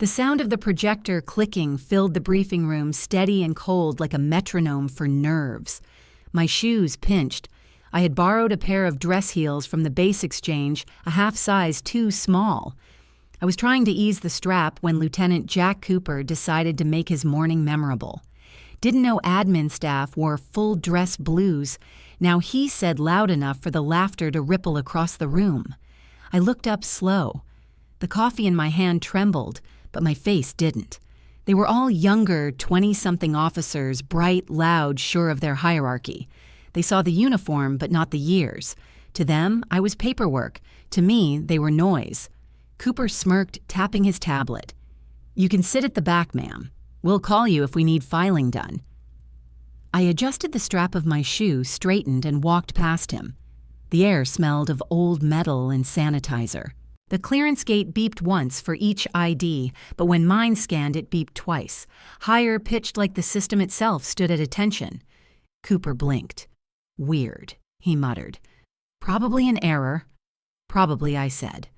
The sound of the projector clicking filled the briefing room, steady and cold like a metronome for nerves. My shoes pinched. I had borrowed a pair of dress heels from the base exchange, a half size too small. I was trying to ease the strap when Lieutenant Jack Cooper decided to make his morning memorable. Didn't know admin staff wore full dress blues. Now he said loud enough for the laughter to ripple across the room. I looked up slow. The coffee in my hand trembled, but my face didn't. They were all younger, 20-something officers, bright, loud, sure of their hierarchy. They saw the uniform, but not the years. To them, I was paperwork. To me, they were noise. Cooper smirked, tapping his tablet. "You can sit at the back, ma'am. We'll call you if we need filing done." I adjusted the strap of my shoe, straightened, and walked past him. The air smelled of old metal and sanitizer. The clearance gate beeped once for each ID, but when mine scanned, it beeped twice. Higher pitched like the system itself stood at attention. Cooper blinked. "Weird," he muttered. "Probably an error." "Probably," I said.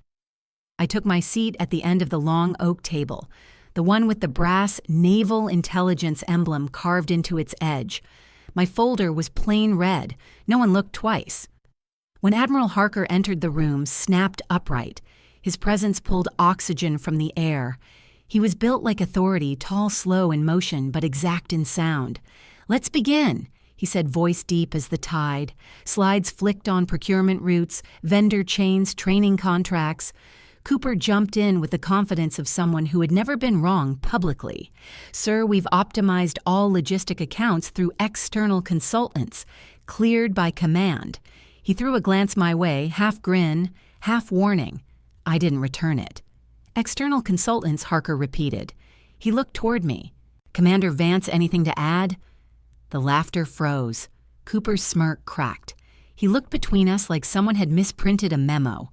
I took my seat at the end of the long oak table, the one with the brass Naval Intelligence emblem carved into its edge. My folder was plain red. No one looked twice. When Admiral Harker entered the room, snapped upright. His presence pulled oxygen from the air. He was built like authority, tall, slow in motion, but exact in sound. "Let's begin," he said, voice deep as the tide. Slides flicked on procurement routes, vendor chains, training contracts. Cooper jumped in with the confidence of someone who had never been wrong publicly. "Sir, we've optimized all logistic accounts through external consultants, cleared by command." He threw a glance my way, half grin, half warning. I didn't return it. "External consultants," Harker repeated. He looked toward me. "Commander Vance, anything to add?" The laughter froze. Cooper's smirk cracked. He looked between us like someone had misprinted a memo.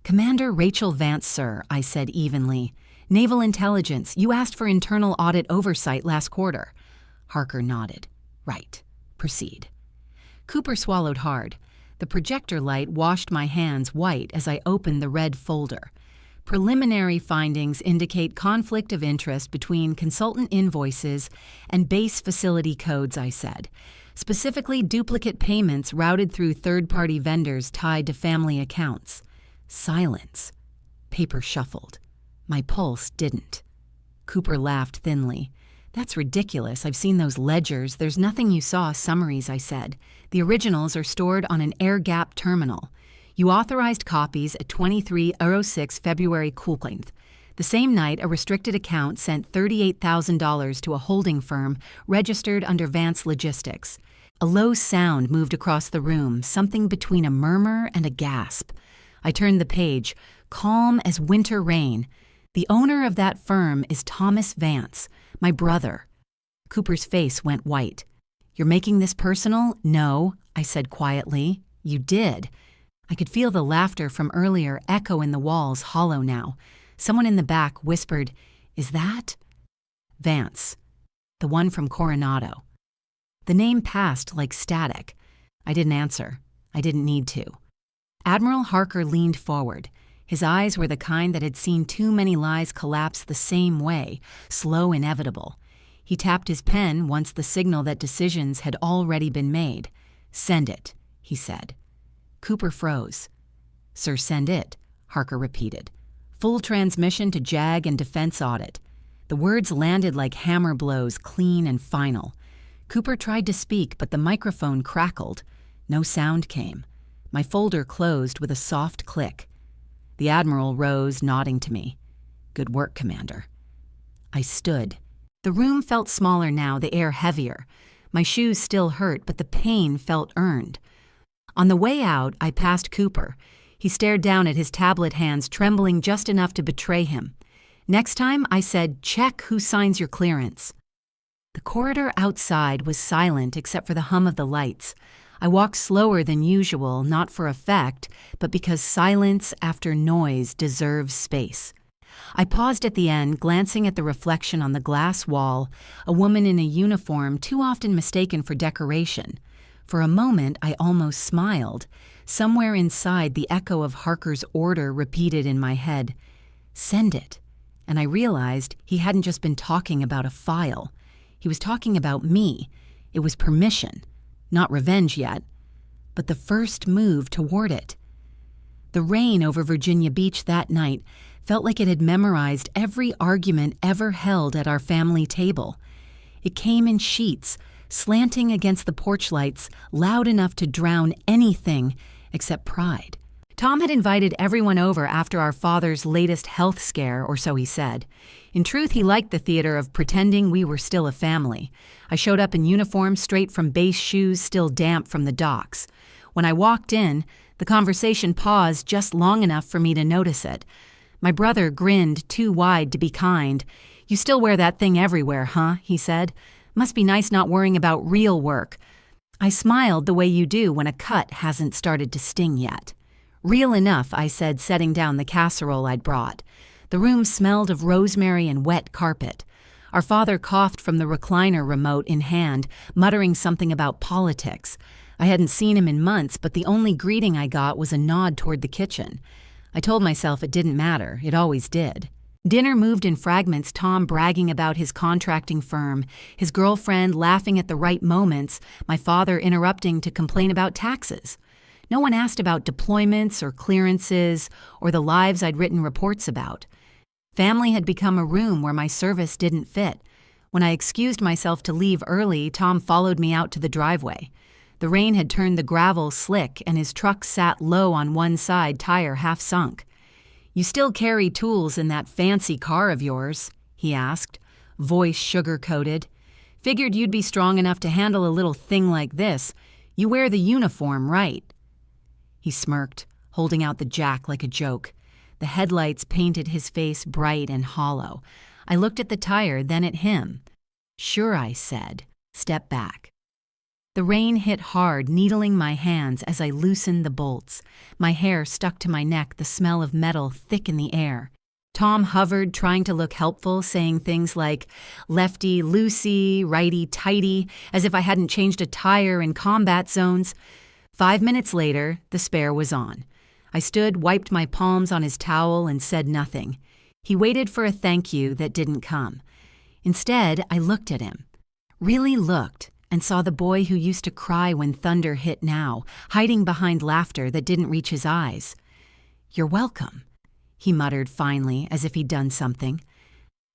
"Commander Rachel Vance, sir," I said evenly. "Naval Intelligence, you asked for internal audit oversight last quarter." Harker nodded. "Right. Proceed." Cooper swallowed hard. The projector light washed my hands white as I opened the red folder. Preliminary findings indicate conflict of interest between consultant invoices and base facility codes, I said. Specifically, duplicate payments routed through third-party vendors tied to family accounts. Silence. Paper shuffled. My pulse didn't. Cooper laughed thinly. "That's ridiculous. I've seen those ledgers. There's nothing you saw summaries," I said. "The originals are stored on an air-gapped terminal. You authorized copies at 23:06 February coolth. The same night, a restricted account sent $38,000 to a holding firm registered under Vance Logistics." A low sound moved across the room, something between a murmur and a gasp. I turned the page, calm as winter rain. "The owner of that firm is Thomas Vance, my brother." Cooper's face went white. "You're making this personal?" "No," I said quietly. "You did." I could feel the laughter from earlier echo in the walls, hollow now. Someone in the back whispered, "Is that?" "Vance. The one from Coronado." The name passed like static. I didn't answer. I didn't need to. Admiral Harker leaned forward. His eyes were the kind that had seen too many lies collapse the same way, slow, inevitable. He tapped his pen once the signal that decisions had already been made. "Send it," he said. Cooper froze. "Sir, send it," Harker repeated. "Full transmission to JAG and Defense Audit." The words landed like hammer blows, clean and final. Cooper tried to speak, but the microphone crackled. No sound came. My folder closed with a soft click. The Admiral rose, nodding to me. "Good work, Commander." I stood. The room felt smaller now, the air heavier. My shoes still hurt, but the pain felt earned. On the way out, I passed Cooper. He stared down at his tablet hands, trembling just enough to betray him. Next time, I said, "Check who signs your clearance." The corridor outside was silent except for the hum of the lights. I walked slower than usual, not for effect, but because silence after noise deserves space. I paused at the end, glancing at the reflection on the glass wall, a woman in a uniform too often mistaken for decoration. For a moment, I almost smiled. Somewhere inside, the echo of Harker's order repeated in my head. "Send it. and I realized he hadn't just been talking about a file. He was talking about me. It was permission, not revenge yet, but the first move toward it. The rain over Virginia Beach that night felt like it had memorized every argument ever held at our family table. It came in sheets, slanting against the porch lights, loud enough to drown anything except pride. Tom had invited everyone over after our father's latest health scare, or so he said. In truth, he liked the theater of pretending we were still a family. I showed up in uniform, straight from base shoes, still damp from the docks. When I walked in, the conversation paused just long enough for me to notice it. My brother grinned too wide to be kind. "You still wear that thing everywhere, huh?" he said. "Must be nice not worrying about real work." I smiled the way you do when a cut hasn't started to sting yet. "Real enough," I said, setting down the casserole I'd brought. The room smelled of rosemary and wet carpet. Our father coughed from the recliner, remote in hand, muttering something about politics. I hadn't seen him in months, but the only greeting I got was a nod toward the kitchen. I told myself it didn't matter. It always did. Dinner moved in fragments, Tom bragging about his contracting firm, his girlfriend laughing at the right moments, my father interrupting to complain about taxes. No one asked about deployments or clearances or the lives I'd written reports about. Family had become a room where my service didn't fit. When I excused myself to leave early, Tom followed me out to the driveway. The rain had turned the gravel slick, and his truck sat low on one side, tire half sunk. "You still carry tools in that fancy car of yours?" he asked, voice sugar-coated. "Figured you'd be strong enough to handle a little thing like this. You wear the uniform, right?" He smirked, holding out the jack like a joke. The headlights painted his face bright and hollow. I looked at the tire, then at him. "Sure," I said. "Step back." The rain hit hard, needling my hands as I loosened the bolts. My hair stuck to my neck, the smell of metal thick in the air. Tom hovered, trying to look helpful, saying things like lefty-loosey, righty-tighty, as if I hadn't changed a tire in combat zones. 5 minutes later, the spare was on. I stood, wiped my palms on his towel, and said nothing. He waited for a thank you that didn't come. Instead, I looked at him. Really looked. And saw the boy who used to cry when thunder hit now, hiding behind laughter that didn't reach his eyes. "You're welcome," he muttered finally, as if he'd done something.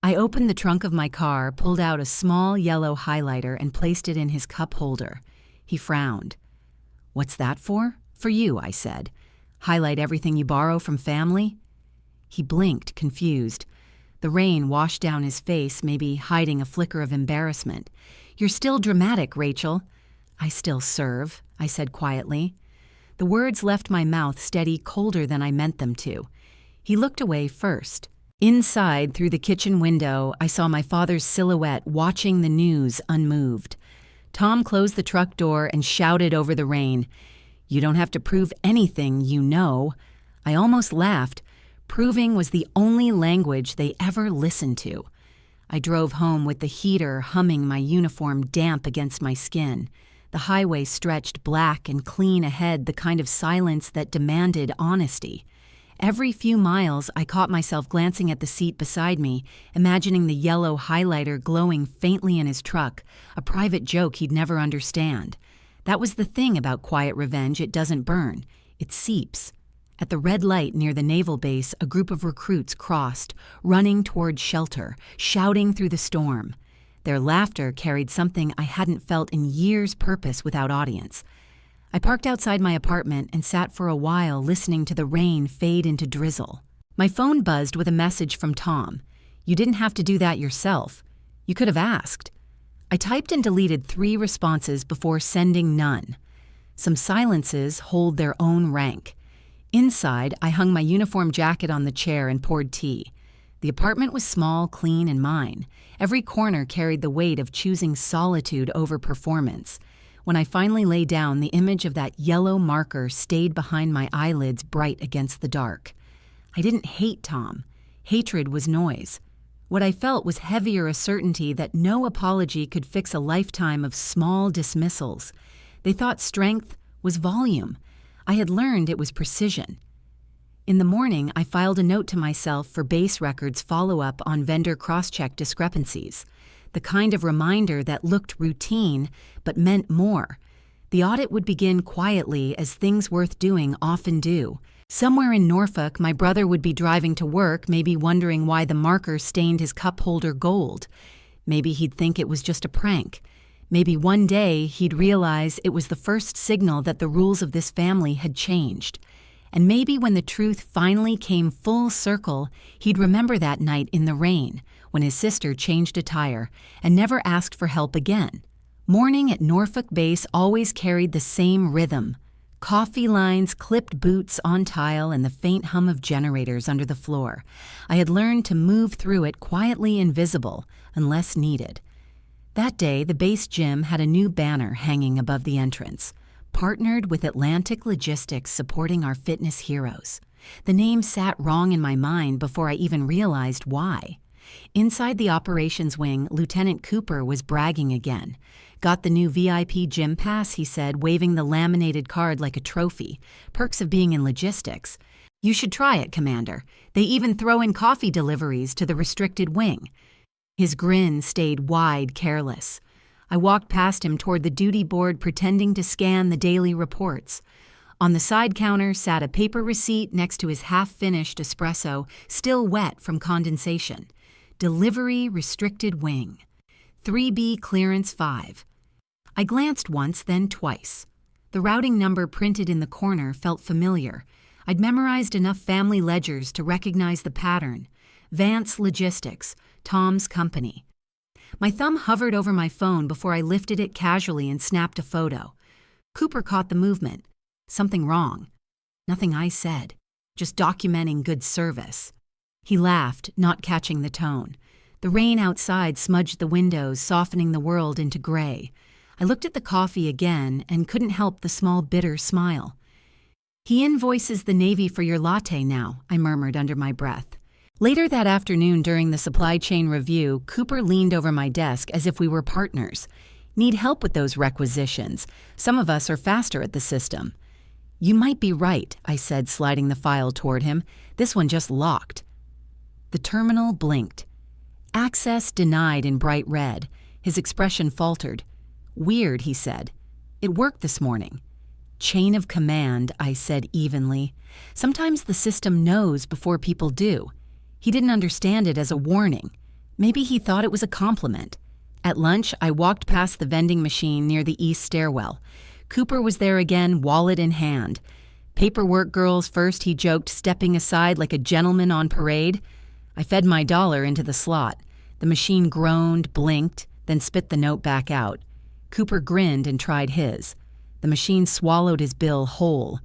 I opened the trunk of my car, pulled out a small yellow highlighter, and placed it in his cup holder. He frowned. "What's that for?" "For you," I said. "Highlight everything you borrow from family?" He blinked, confused. The rain washed down his face, maybe hiding a flicker of embarrassment. "You're still dramatic, Rachel." "I still serve," I said quietly. The words left my mouth steady, colder than I meant them to. He looked away first. Inside, through the kitchen window, I saw my father's silhouette watching the news unmoved. Tom closed the truck door and shouted over the rain, "You don't have to prove anything, you know." I almost laughed. Proving was the only language they ever listened to. I drove home with the heater humming, my uniform damp against my skin. The highway stretched black and clean ahead, the kind of silence that demanded honesty. Every few miles, I caught myself glancing at the seat beside me, imagining the yellow highlighter glowing faintly in his truck, a private joke he'd never understand. That was the thing about quiet revenge: it doesn't burn, it seeps. At the red light near the naval base, a group of recruits crossed, running toward shelter, shouting through the storm. Their laughter carried something I hadn't felt in years' purpose without audience. I parked outside my apartment and sat for a while listening to the rain fade into drizzle. My phone buzzed with a message from Tom. "You didn't have to do that yourself. You could have asked." I typed and deleted 3 responses before sending none. Some silences hold their own rank. Inside, I hung my uniform jacket on the chair and poured tea. The apartment was small, clean, and mine. Every corner carried the weight of choosing solitude over performance. When I finally lay down, the image of that yellow marker stayed behind my eyelids, bright against the dark. I didn't hate Tom. Hatred was noise. What I felt was heavier a certainty that no apology could fix a lifetime of small dismissals. They thought strength was volume. I had learned it was precision. In the morning, I filed a note to myself for base records follow-up on vendor cross-check discrepancies, the kind of reminder that looked routine but meant more. The audit would begin quietly, as things worth doing often do. Somewhere in Norfolk, my brother would be driving to work, maybe wondering why the marker stained his cup holder gold. Maybe he'd think it was just a prank. Maybe one day he'd realize it was the first signal that the rules of this family had changed. And maybe when the truth finally came full circle, he'd remember that night in the rain, when his sister changed a tire and never asked for help again. Morning at Norfolk Base always carried the same rhythm: coffee lines, clipped boots on tile, and the faint hum of generators under the floor. I had learned to move through it quietly invisible, unless needed. That day, the base gym had a new banner hanging above the entrance: partnered with Atlantic Logistics, supporting our fitness heroes. The name sat wrong in my mind before I even realized why. Inside the operations wing, Lieutenant Cooper was bragging again. "Got the new VIP gym pass," he said, waving the laminated card like a trophy. "Perks of being in logistics. You should try it, Commander. They even throw in coffee deliveries to the restricted wing." His grin stayed wide, careless. I walked past him toward the duty board, pretending to scan the daily reports. On the side counter sat a paper receipt next to his half-finished espresso, still wet from condensation. Delivery restricted wing. 3B clearance 5. I glanced once, then twice. The routing number printed in the corner felt familiar. I'd memorized enough family ledgers to recognize the pattern. Vance Logistics, Tom's company. My thumb hovered over my phone before I lifted it casually and snapped a photo. Cooper caught the movement. Something wrong. Nothing I said, just documenting good service. He laughed, not catching the tone. The rain outside smudged the windows, softening the world into gray. I looked at the coffee again and couldn't help the small bitter smile. "He invoices the Navy for your latte now," I murmured under my breath. Later that afternoon, during the supply chain review, Cooper leaned over my desk as if we were partners. "Need help with those requisitions. Some of us are faster at the system." "You might be right," I said, sliding the file toward him. "This one just locked." The terminal blinked. "Access denied" in bright red. His expression faltered. "Weird," he said. "It worked this morning." "Chain of command," I said evenly. "Sometimes the system knows before people do." He didn't understand it as a warning. Maybe he thought it was a compliment. At lunch, I walked past the vending machine near the east stairwell. Cooper was there again, wallet in hand. "Paperwork girls first," he joked, stepping aside like a gentleman on parade. I fed my dollar into the slot. The machine groaned, blinked, then spit the note back out. Cooper grinned and tried his. The machine swallowed his bill whole.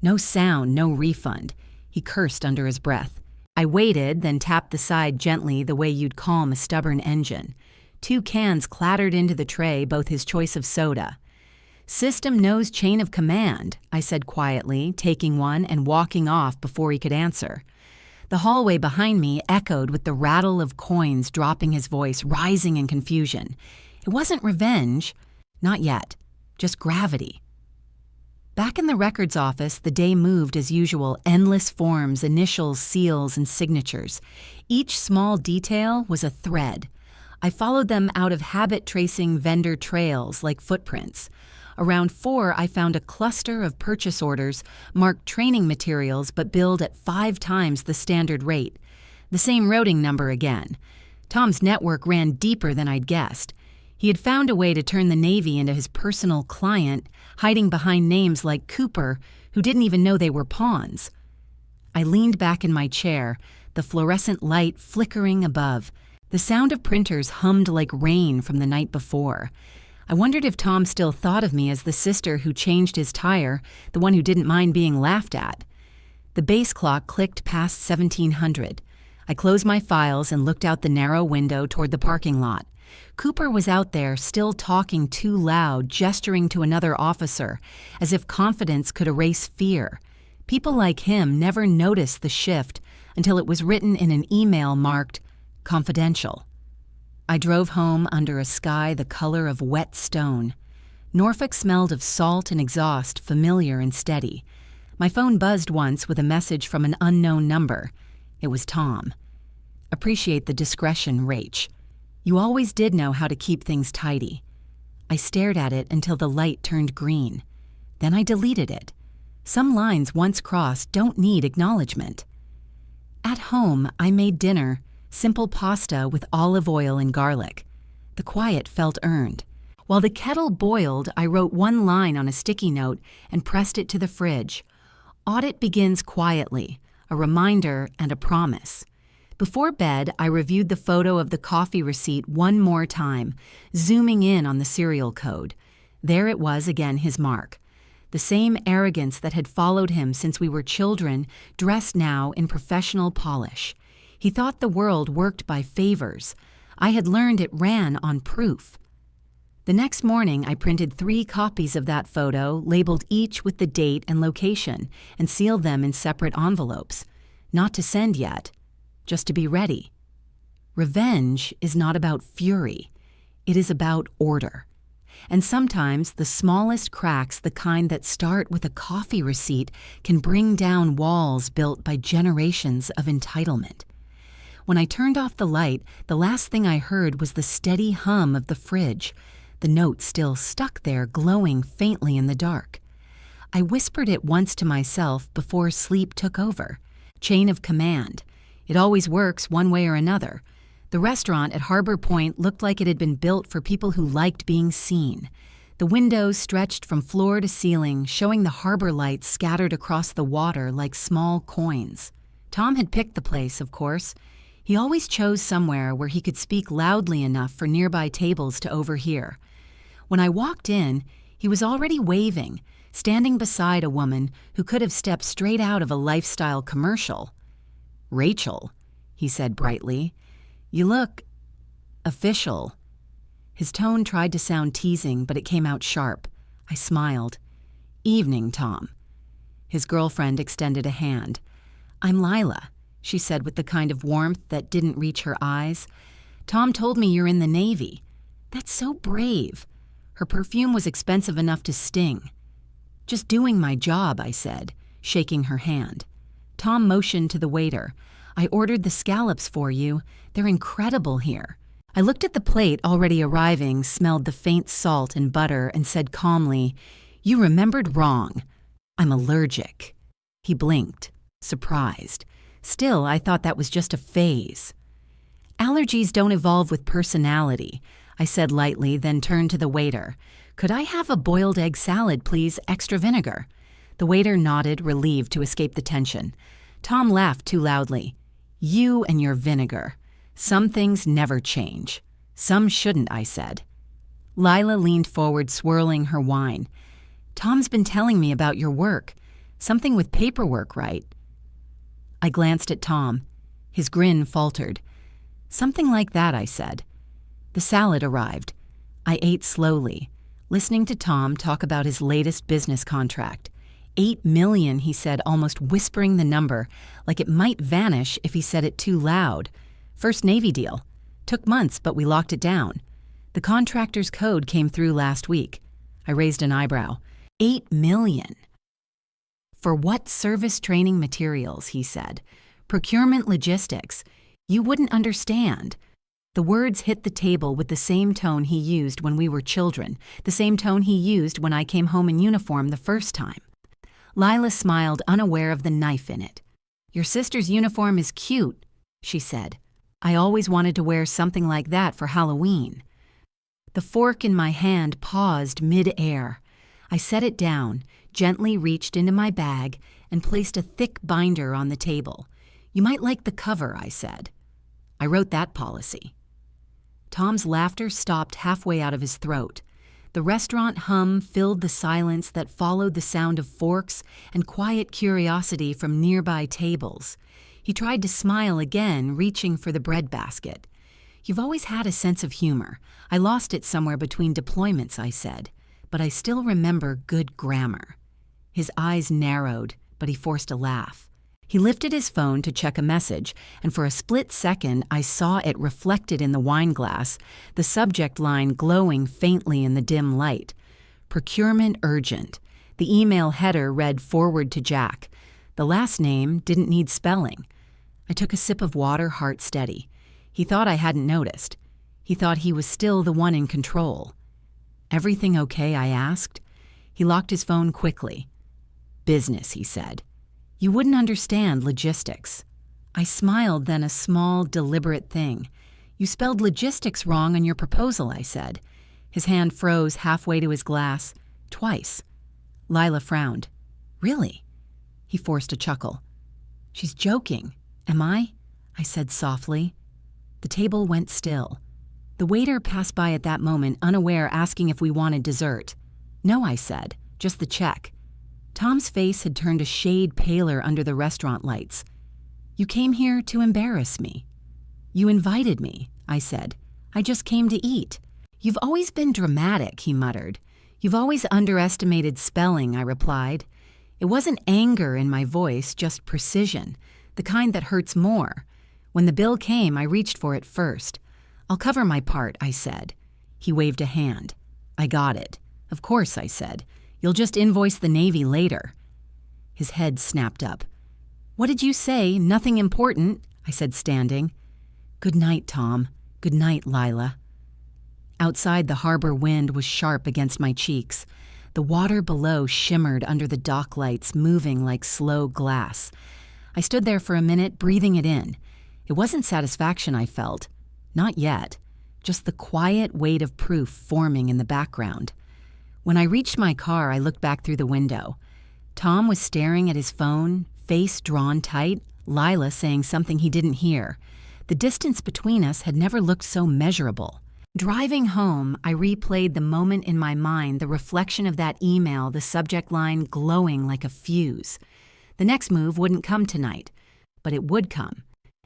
No sound, no refund. He cursed under his breath. I waited, then tapped the side gently, the way you'd calm a stubborn engine. 2 cans clattered into the tray, both his choice of soda. "System knows chain of command," I said quietly, taking one and walking off before he could answer. The hallway behind me echoed with the rattle of coins, dropping his voice, rising in confusion. It wasn't revenge. Not yet. Just gravity. Back in the records office, the day moved as usual, endless forms, initials, seals, and signatures. Each small detail was a thread. I followed them out of habit, tracing vendor trails like footprints. Around 4, I found a cluster of purchase orders marked training materials but billed at 5 times the standard rate. The same routing number again. Tom's network ran deeper than I'd guessed. He had found a way to turn the Navy into his personal client, hiding behind names like Cooper, who didn't even know they were pawns. I leaned back in my chair, the fluorescent light flickering above. The sound of printers hummed like rain from the night before. I wondered if Tom still thought of me as the sister who changed his tire, the one who didn't mind being laughed at. The base clock clicked past 1700. I closed my files and looked out the narrow window toward the parking lot. Cooper was out there, still talking too loud, gesturing to another officer, as if confidence could erase fear. People like him never noticed the shift until it was written in an email marked confidential. I drove home under a sky the color of wet stone. Norfolk smelled of salt and exhaust, familiar and steady. My phone buzzed once with a message from an unknown number. It was Tom. Appreciate the discretion, Rach. You always did know how to keep things tidy. I stared at it until the light turned green. Then I deleted it. Some lines once crossed don't need acknowledgement. At home, I made dinner, simple pasta with olive oil and garlic. The quiet felt earned. While the kettle boiled, I wrote one line on a sticky note and pressed it to the fridge. Audit begins quietly, a reminder and a promise. Before bed, I reviewed the photo of the coffee receipt one more time, zooming in on the serial code. There it was again, his mark. The same arrogance that had followed him since we were children, dressed now in professional polish. He thought the world worked by favors. I had learned it ran on proof. The next morning, I printed 3 copies of that photo, labeled each with the date and location, and sealed them in separate envelopes. Not to send yet, just to be ready. Revenge is not about fury. It is about order. And sometimes the smallest cracks, the kind that start with a coffee receipt, can bring down walls built by generations of entitlement. When I turned off the light, the last thing I heard was the steady hum of the fridge, the note still stuck there, glowing faintly in the dark. I whispered it once to myself before sleep took over. Chain of command. It always works one way or another. The restaurant at Harbor Point looked like it had been built for people who liked being seen. The windows stretched from floor to ceiling, showing the harbor lights scattered across the water like small coins. Tom had picked the place, of course. He always chose somewhere where he could speak loudly enough for nearby tables to overhear. When I walked in, he was already waving, standing beside a woman who could have stepped straight out of a lifestyle commercial. "Rachel," he said brightly, "you look official." His tone tried to sound teasing, but it came out sharp. I smiled. "Evening, Tom." His girlfriend extended a hand. "I'm Lila," she said with the kind of warmth that didn't reach her eyes. "Tom told me you're in the Navy. That's so brave." Her perfume was expensive enough to sting. "Just doing my job," I said, shaking her hand. Tom motioned to the waiter. "I ordered the scallops for you. They're incredible here." I looked at the plate already arriving, smelled the faint salt and butter, and said calmly, "You remembered wrong. I'm allergic." He blinked, surprised. Still, I thought that was just a phase. "Allergies don't evolve with personality," I said lightly, then turned to the waiter. "Could I have a boiled egg salad, please, extra vinegar?" The waiter nodded, relieved to escape the tension. Tom laughed too loudly. "You and your vinegar. Some things never change." "Some shouldn't," I said. Lila leaned forward, swirling her wine. "Tom's been telling me about your work. Something with paperwork, right?" I glanced at Tom. His grin faltered. "Something like that," I said. The salad arrived. I ate slowly, listening to Tom talk about his latest business contract. $8 million, he said, almost whispering the number, like it might vanish if he said it too loud. First Navy deal. Took months, but we locked it down. The contractor's code came through last week. I raised an eyebrow. $8 million. For what service training materials, he said. Procurement logistics. You wouldn't understand. The words hit the table with the same tone he used when we were children, the same tone he used when I came home in uniform the first time. Lila smiled, unaware of the knife in it. "Your sister's uniform is cute," she said. "I always wanted to wear something like that for Halloween." The fork in my hand paused mid-air. I set it down, gently reached into my bag, and placed a thick binder on the table. "You might like the cover," I said. "I wrote that policy." Tom's laughter stopped halfway out of his throat. The restaurant hum filled the silence that followed the sound of forks and quiet curiosity from nearby tables. He tried to smile again, reaching for the breadbasket. "You've always had a sense of humor. I lost it somewhere between deployments," I said. "But I still remember good grammar." His eyes narrowed, but he forced a laugh. He lifted his phone to check a message, and for a split second I saw it reflected in the wine glass, the subject line glowing faintly in the dim light. "Procurement urgent. The email header read "Forward to Jack." The last name didn't need spelling. I took a sip of water, heart steady. He thought I hadn't noticed. He thought he was still the one in control. "Everything okay?" I asked. He locked his phone quickly. "Business," he said. "You wouldn't understand logistics." I smiled, then a small, deliberate thing. "You spelled logistics wrong on your proposal," I said. His hand froze halfway to his glass. "Twice." Lila frowned. "Really?" He forced a chuckle. "She's joking. Am I?" I said softly. The table went still. The waiter passed by at that moment, unaware, asking if we wanted dessert. "No," I said, "just the check." Tom's face had turned a shade paler under the restaurant lights. "You came here to embarrass me." "You invited me," I said. "I just came to eat." "You've always been dramatic," he muttered. "You've always underestimated spelling," I replied. It wasn't anger in my voice, just precision, the kind that hurts more. When the bill came, I reached for it first. "I'll cover my part," I said. He waved a hand. "I got it." "Of course," I said. "You'll just invoice the Navy later." His head snapped up. "What did you say? Nothing important," I said, standing. "Good night, Tom. Good night, Lila." Outside, the harbor wind was sharp against my cheeks. The water below shimmered under the dock lights, moving like slow glass. I stood there for a minute, breathing it in. It wasn't satisfaction I felt. Not yet. Just the quiet weight of proof forming in the background. When I reached my car, I looked back through the window. Tom was staring at his phone, face drawn tight, Lila saying something he didn't hear. The distance between us had never looked so measurable. Driving home, I replayed the moment in my mind, the reflection of that email, the subject line glowing like a fuse. The next move wouldn't come tonight, but it would come.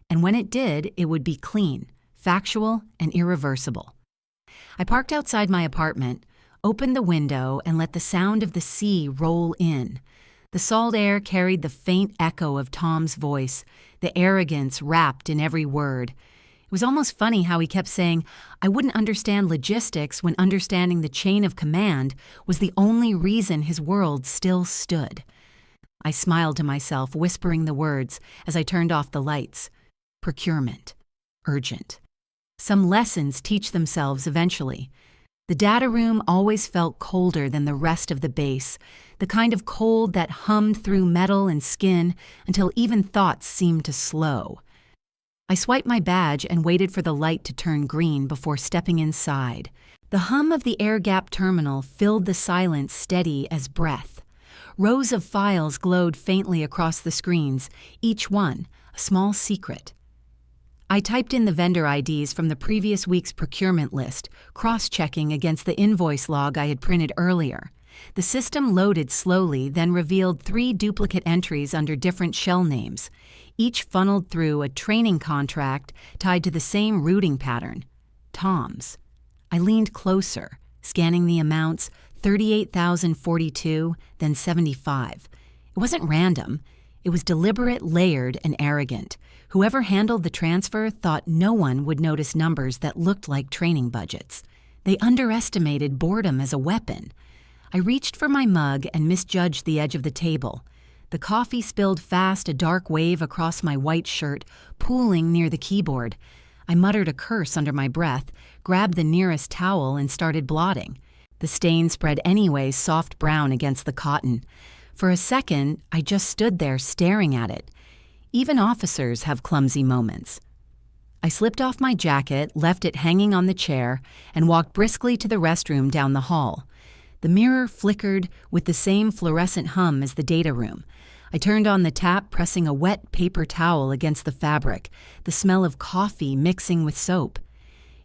And when it did, it would be clean, factual, and irreversible. I parked outside my apartment, opened the window, and let the sound of the sea roll in. The salt air carried the faint echo of Tom's voice, the arrogance wrapped in every word. It was almost funny how he kept saying, I wouldn't understand logistics when understanding the chain of command was the only reason his world still stood. I smiled to myself, whispering the words as I turned off the lights. Procurement. Urgent. Some lessons teach themselves eventually. The data room always felt colder than the rest of the base, the kind of cold that hummed through metal and skin until even thoughts seemed to slow. I swiped my badge and waited for the light to turn green before stepping inside. The hum of the air gap terminal filled the silence steady as breath. Rows of files glowed faintly across the screens, each one a small secret. I typed in the vendor IDs from the previous week's procurement list, cross-checking against the invoice log I had printed earlier. The system loaded slowly, then revealed 3 duplicate entries under different shell names, each funneled through a training contract tied to the same routing pattern, Tom's. I leaned closer, scanning the amounts, 38,042, then 75. It wasn't random. It was deliberate, layered, and arrogant. Whoever handled the transfer thought no one would notice numbers that looked like training budgets. They underestimated boredom as a weapon. I reached for my mug and misjudged the edge of the table. The coffee spilled fast, a dark wave across my white shirt, pooling near the keyboard. I muttered a curse under my breath, grabbed the nearest towel, and started blotting. The stain spread anyway, soft brown against the cotton. For a second, I just stood there staring at it. Even officers have clumsy moments. I slipped off my jacket, left it hanging on the chair, and walked briskly to the restroom down the hall. The mirror flickered with the same fluorescent hum as the data room. I turned on the tap, pressing a wet paper towel against the fabric, the smell of coffee mixing with soap.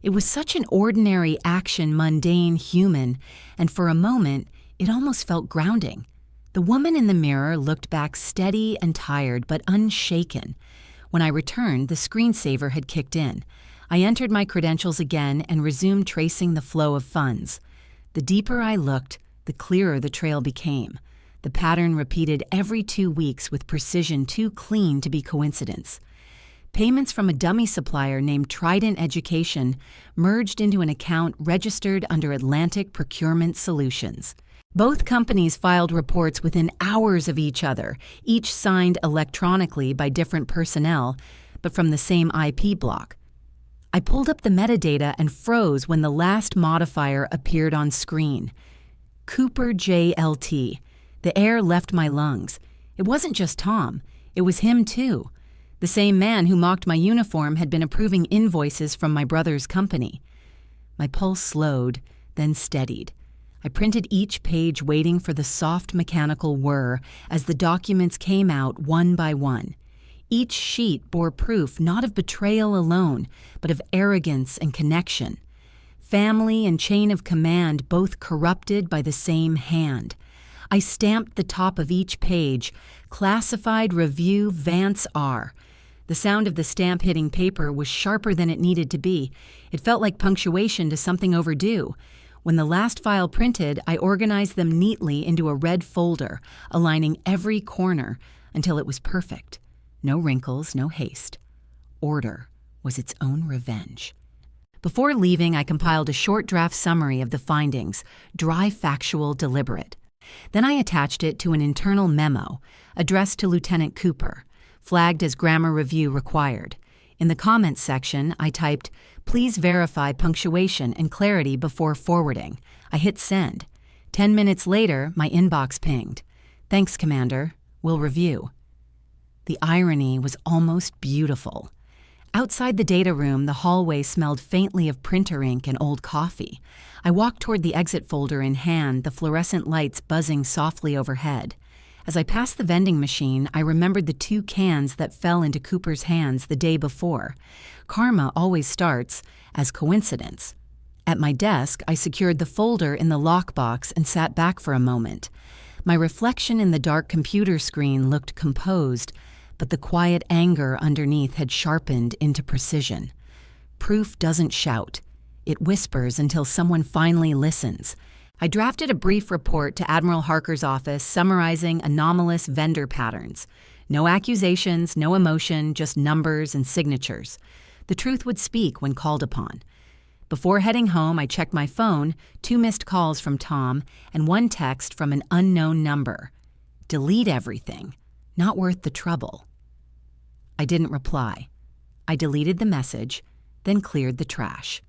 It was such an ordinary action, mundane, human, and for a moment, it almost felt grounding. The woman in the mirror looked back steady and tired, but unshaken. When I returned, the screensaver had kicked in. I entered my credentials again and resumed tracing the flow of funds. The deeper I looked, the clearer the trail became. The pattern repeated every 2 weeks with precision too clean to be coincidence. Payments from a dummy supplier named Trident Education merged into an account registered under Atlantic Procurement Solutions. Both companies filed reports within hours of each other, each signed electronically by different personnel, but from the same IP block. I pulled up the metadata and froze when the last modifier appeared on screen. Cooper JLT. The air left my lungs. It wasn't just Tom. It was him too. The same man who mocked my uniform had been approving invoices from my brother's company. My pulse slowed, then steadied. I printed each page waiting for the soft mechanical whir as the documents came out one by one. Each sheet bore proof not of betrayal alone, but of arrogance and connection. Family and chain of command both corrupted by the same hand. I stamped the top of each page, Classified Review Vance R. The sound of the stamp hitting paper was sharper than it needed to be. It felt like punctuation to something overdue. When the last file printed, I organized them neatly into a red folder, aligning every corner until it was perfect. No wrinkles, no haste. Order was its own revenge. Before leaving, I compiled a short draft summary of the findings, dry, factual, deliberate. Then I attached it to an internal memo, addressed to Lieutenant Cooper, flagged as grammar review required. In the comments section, I typed, "Please verify punctuation and clarity before forwarding." I hit send. 10 minutes later, my inbox pinged. "Thanks, Commander. We'll review." The irony was almost beautiful. Outside the data room, the hallway smelled faintly of printer ink and old coffee. I walked toward the exit folder in hand, the fluorescent lights buzzing softly overhead. As I passed the vending machine, I remembered the 2 cans that fell into Cooper's hands the day before. Karma always starts as coincidence. At my desk, I secured the folder in the lockbox and sat back for a moment. My reflection in the dark computer screen looked composed, but the quiet anger underneath had sharpened into precision. Proof doesn't shout. It whispers until someone finally listens. I drafted a brief report to Admiral Harker's office summarizing anomalous vendor patterns. No accusations, no emotion, just numbers and signatures. The truth would speak when called upon. Before heading home, I checked my phone, 2 missed calls from Tom, and 1 text from an unknown number. Delete everything. Not worth the trouble. I didn't reply. I deleted the message, then cleared the trash.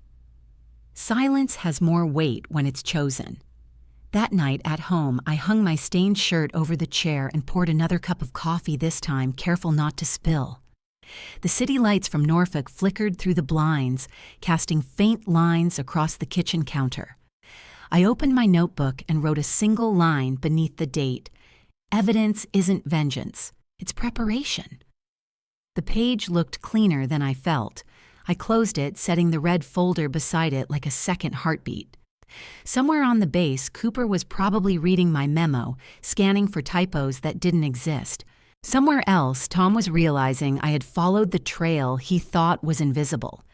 Silence has more weight when it's chosen. That night at home, I hung my stained shirt over the chair and poured another cup of coffee, this time careful not to spill. The city lights from Norfolk flickered through the blinds, casting faint lines across the kitchen counter. I opened my notebook and wrote a single line beneath the date. Evidence isn't vengeance, it's preparation. The page looked cleaner than I felt. I closed it, setting the red folder beside it like a second heartbeat. Somewhere on the base, Cooper was probably reading my memo, scanning for typos that didn't exist. Somewhere else, Tom was realizing I had followed the trail he thought was invisible.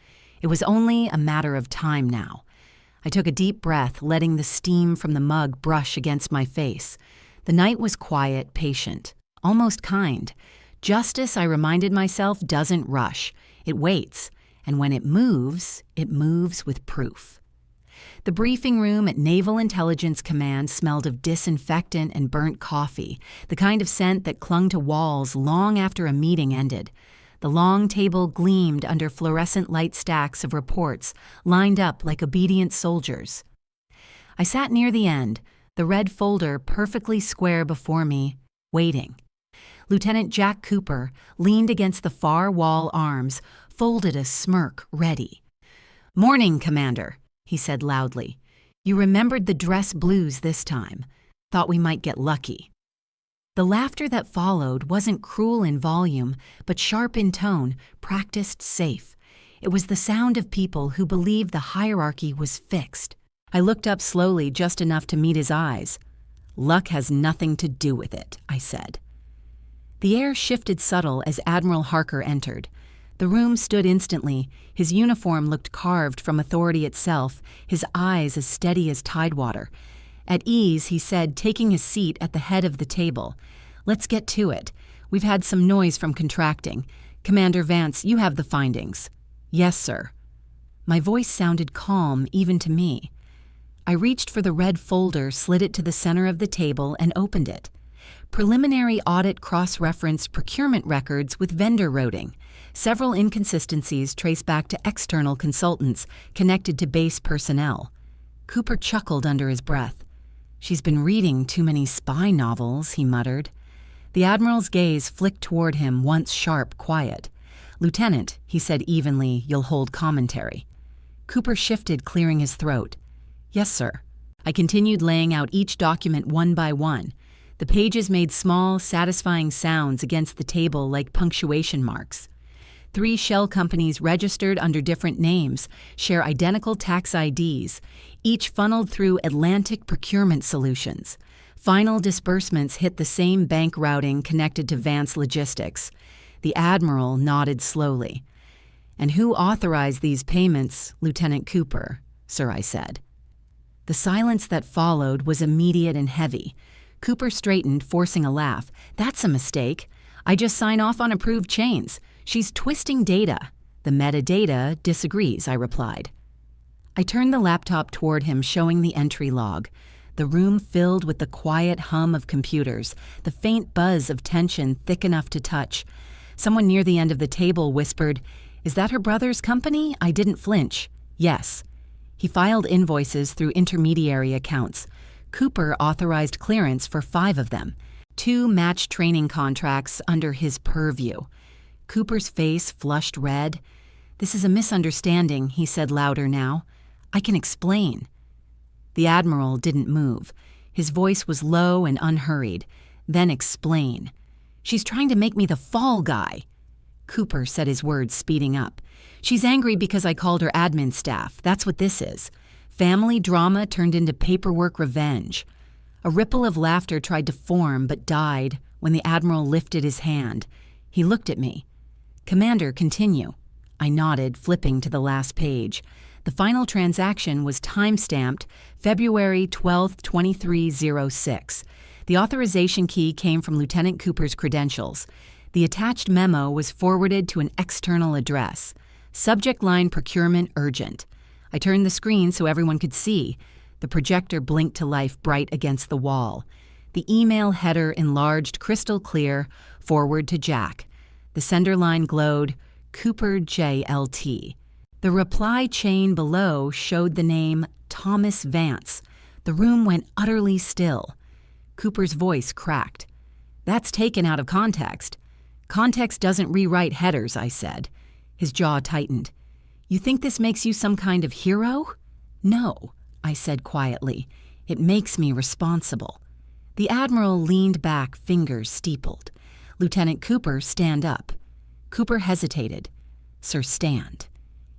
It was only a matter of time now. I took a deep breath, letting the steam from the mug brush against my face. The night was quiet, patient, almost kind. Justice, I reminded myself, doesn't rush. It waits. And when it moves with proof. The briefing room at Naval Intelligence Command smelled of disinfectant and burnt coffee, the kind of scent that clung to walls long after a meeting ended. The long table gleamed under fluorescent light stacks of reports, lined up like obedient soldiers. I sat near the end, the red folder perfectly square before me, waiting. Lieutenant Jack Cooper leaned against the far wall arms, folded a smirk, ready. "Morning, Commander," he said loudly. "You remembered the dress blues this time. Thought we might get lucky." The laughter that followed wasn't cruel in volume, but sharp in tone, practiced safe. It was the sound of people who believed the hierarchy was fixed. I looked up slowly, just enough to meet his eyes. "Luck has nothing to do with it," I said. The air shifted subtle as Admiral Harker entered. The room stood instantly. His uniform looked carved from authority itself, his eyes as steady as tidewater. At ease, he said, taking his seat at the head of the table. "Let's get to it. We've had some noise from contracting. Commander Vance, you have the findings." "Yes, sir." My voice sounded calm even to me. I reached for the red folder, slid it to the center of the table, and opened it. Preliminary audit cross-referenced procurement records with vendor routing. Several inconsistencies traced back to external consultants connected to base personnel. Cooper chuckled under his breath. "She's been reading too many spy novels," he muttered. The Admiral's gaze flicked toward him, once sharp, quiet. "Lieutenant," he said evenly, "you'll hold commentary." Cooper shifted, clearing his throat. "Yes, sir." I continued laying out each document one by one. The pages made small, satisfying sounds against the table like punctuation marks. 3 shell companies registered under different names share identical tax IDs, each funneled through Atlantic Procurement Solutions. Final disbursements hit the same bank routing connected to Vance Logistics. The Admiral nodded slowly. "And who authorized these payments, Lieutenant Cooper?" "Sir," I said. The silence that followed was immediate and heavy. Cooper straightened, forcing a laugh. "That's a mistake. I just sign off on approved chains. She's twisting data." "The metadata disagrees," I replied. I turned the laptop toward him, showing the entry log. The room filled with the quiet hum of computers, the faint buzz of tension thick enough to touch. Someone near the end of the table whispered, "Is that her brother's company?" I didn't flinch. "Yes." He filed invoices through intermediary accounts. Cooper authorized clearance for 5 of them. 2 matched training contracts under his purview. Cooper's face flushed red. "This is a misunderstanding," he said louder now. "I can explain." The Admiral didn't move. His voice was low and unhurried. "Then explain." "She's trying to make me the fall guy." Cooper said, his words speeding up. "She's angry because I called her admin staff. That's what this is. Family drama turned into paperwork revenge." A ripple of laughter tried to form but died when the Admiral lifted his hand. He looked at me. "Commander, continue." I nodded, flipping to the last page. The final transaction was time-stamped February 12, 2306. The authorization key came from Lieutenant Cooper's credentials. The attached memo was forwarded to an external address. Subject line: procurement urgent. I turned the screen so everyone could see. The projector blinked to life bright against the wall. The email header enlarged crystal clear, forward to Jack. The sender line glowed, Cooper JLT. The reply chain below showed the name Thomas Vance. The room went utterly still. Cooper's voice cracked. "That's taken out of context." "Context doesn't rewrite headers," I said. His jaw tightened. "You think this makes you some kind of hero?" "No," I said quietly. "It makes me responsible." The Admiral leaned back, fingers steepled. "Lieutenant Cooper, stand up." Cooper hesitated. "Sir, stand."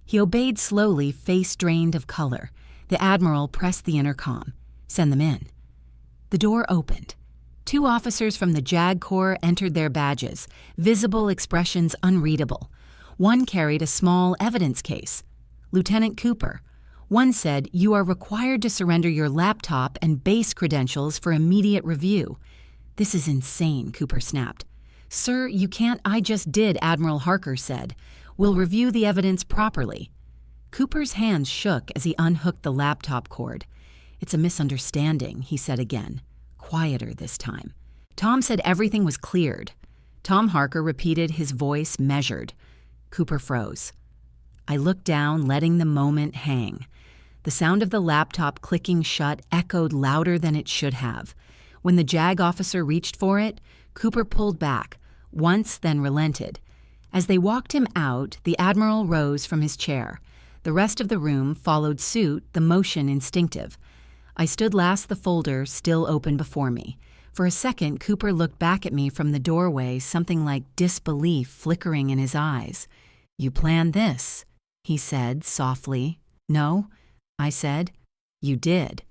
He obeyed slowly, face drained of color. The Admiral pressed the intercom. "Send them in." The door opened. 2 officers from the JAG Corps entered, their badges, visible expressions unreadable. One carried a small evidence case. "Lieutenant Cooper." One said, "You are required to surrender your laptop and base credentials for immediate review." "This is insane," Cooper snapped. "Sir, you can't." "I just did," Admiral Harker said. "We'll review the evidence properly." Cooper's hands shook as he unhooked the laptop cord. "It's a misunderstanding," he said again, quieter this time. "Tom said everything was cleared." Tom Harker repeated, his voice measured. Cooper froze. I looked down, letting the moment hang. The sound of the laptop clicking shut echoed louder than it should have. When the JAG officer reached for it, Cooper pulled back, once then relented. As they walked him out, the Admiral rose from his chair. The rest of the room followed suit, the motion instinctive. I stood last, the folder still open before me. For a second, Cooper looked back at me from the doorway, something like disbelief flickering in his eyes. "You planned this," he said softly. "No," I said. "You did."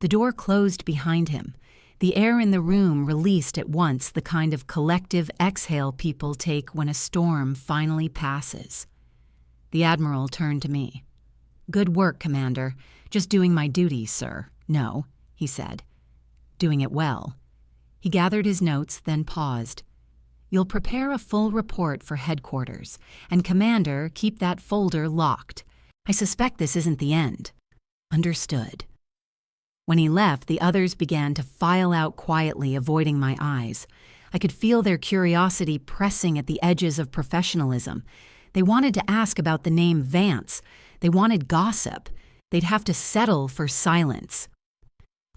The door closed behind him. The air in the room released at once, the kind of collective exhale people take when a storm finally passes. The Admiral turned to me. "Good work, Commander. Just doing my duty, sir." "No," he said. "Doing it well." He gathered his notes, then paused. "You'll prepare a full report for headquarters, and Commander, keep that folder locked. I suspect this isn't the end." "Understood." When he left, the others began to file out quietly, avoiding my eyes. I could feel their curiosity pressing at the edges of professionalism. They wanted to ask about the name Vance. They wanted gossip. They'd have to settle for silence.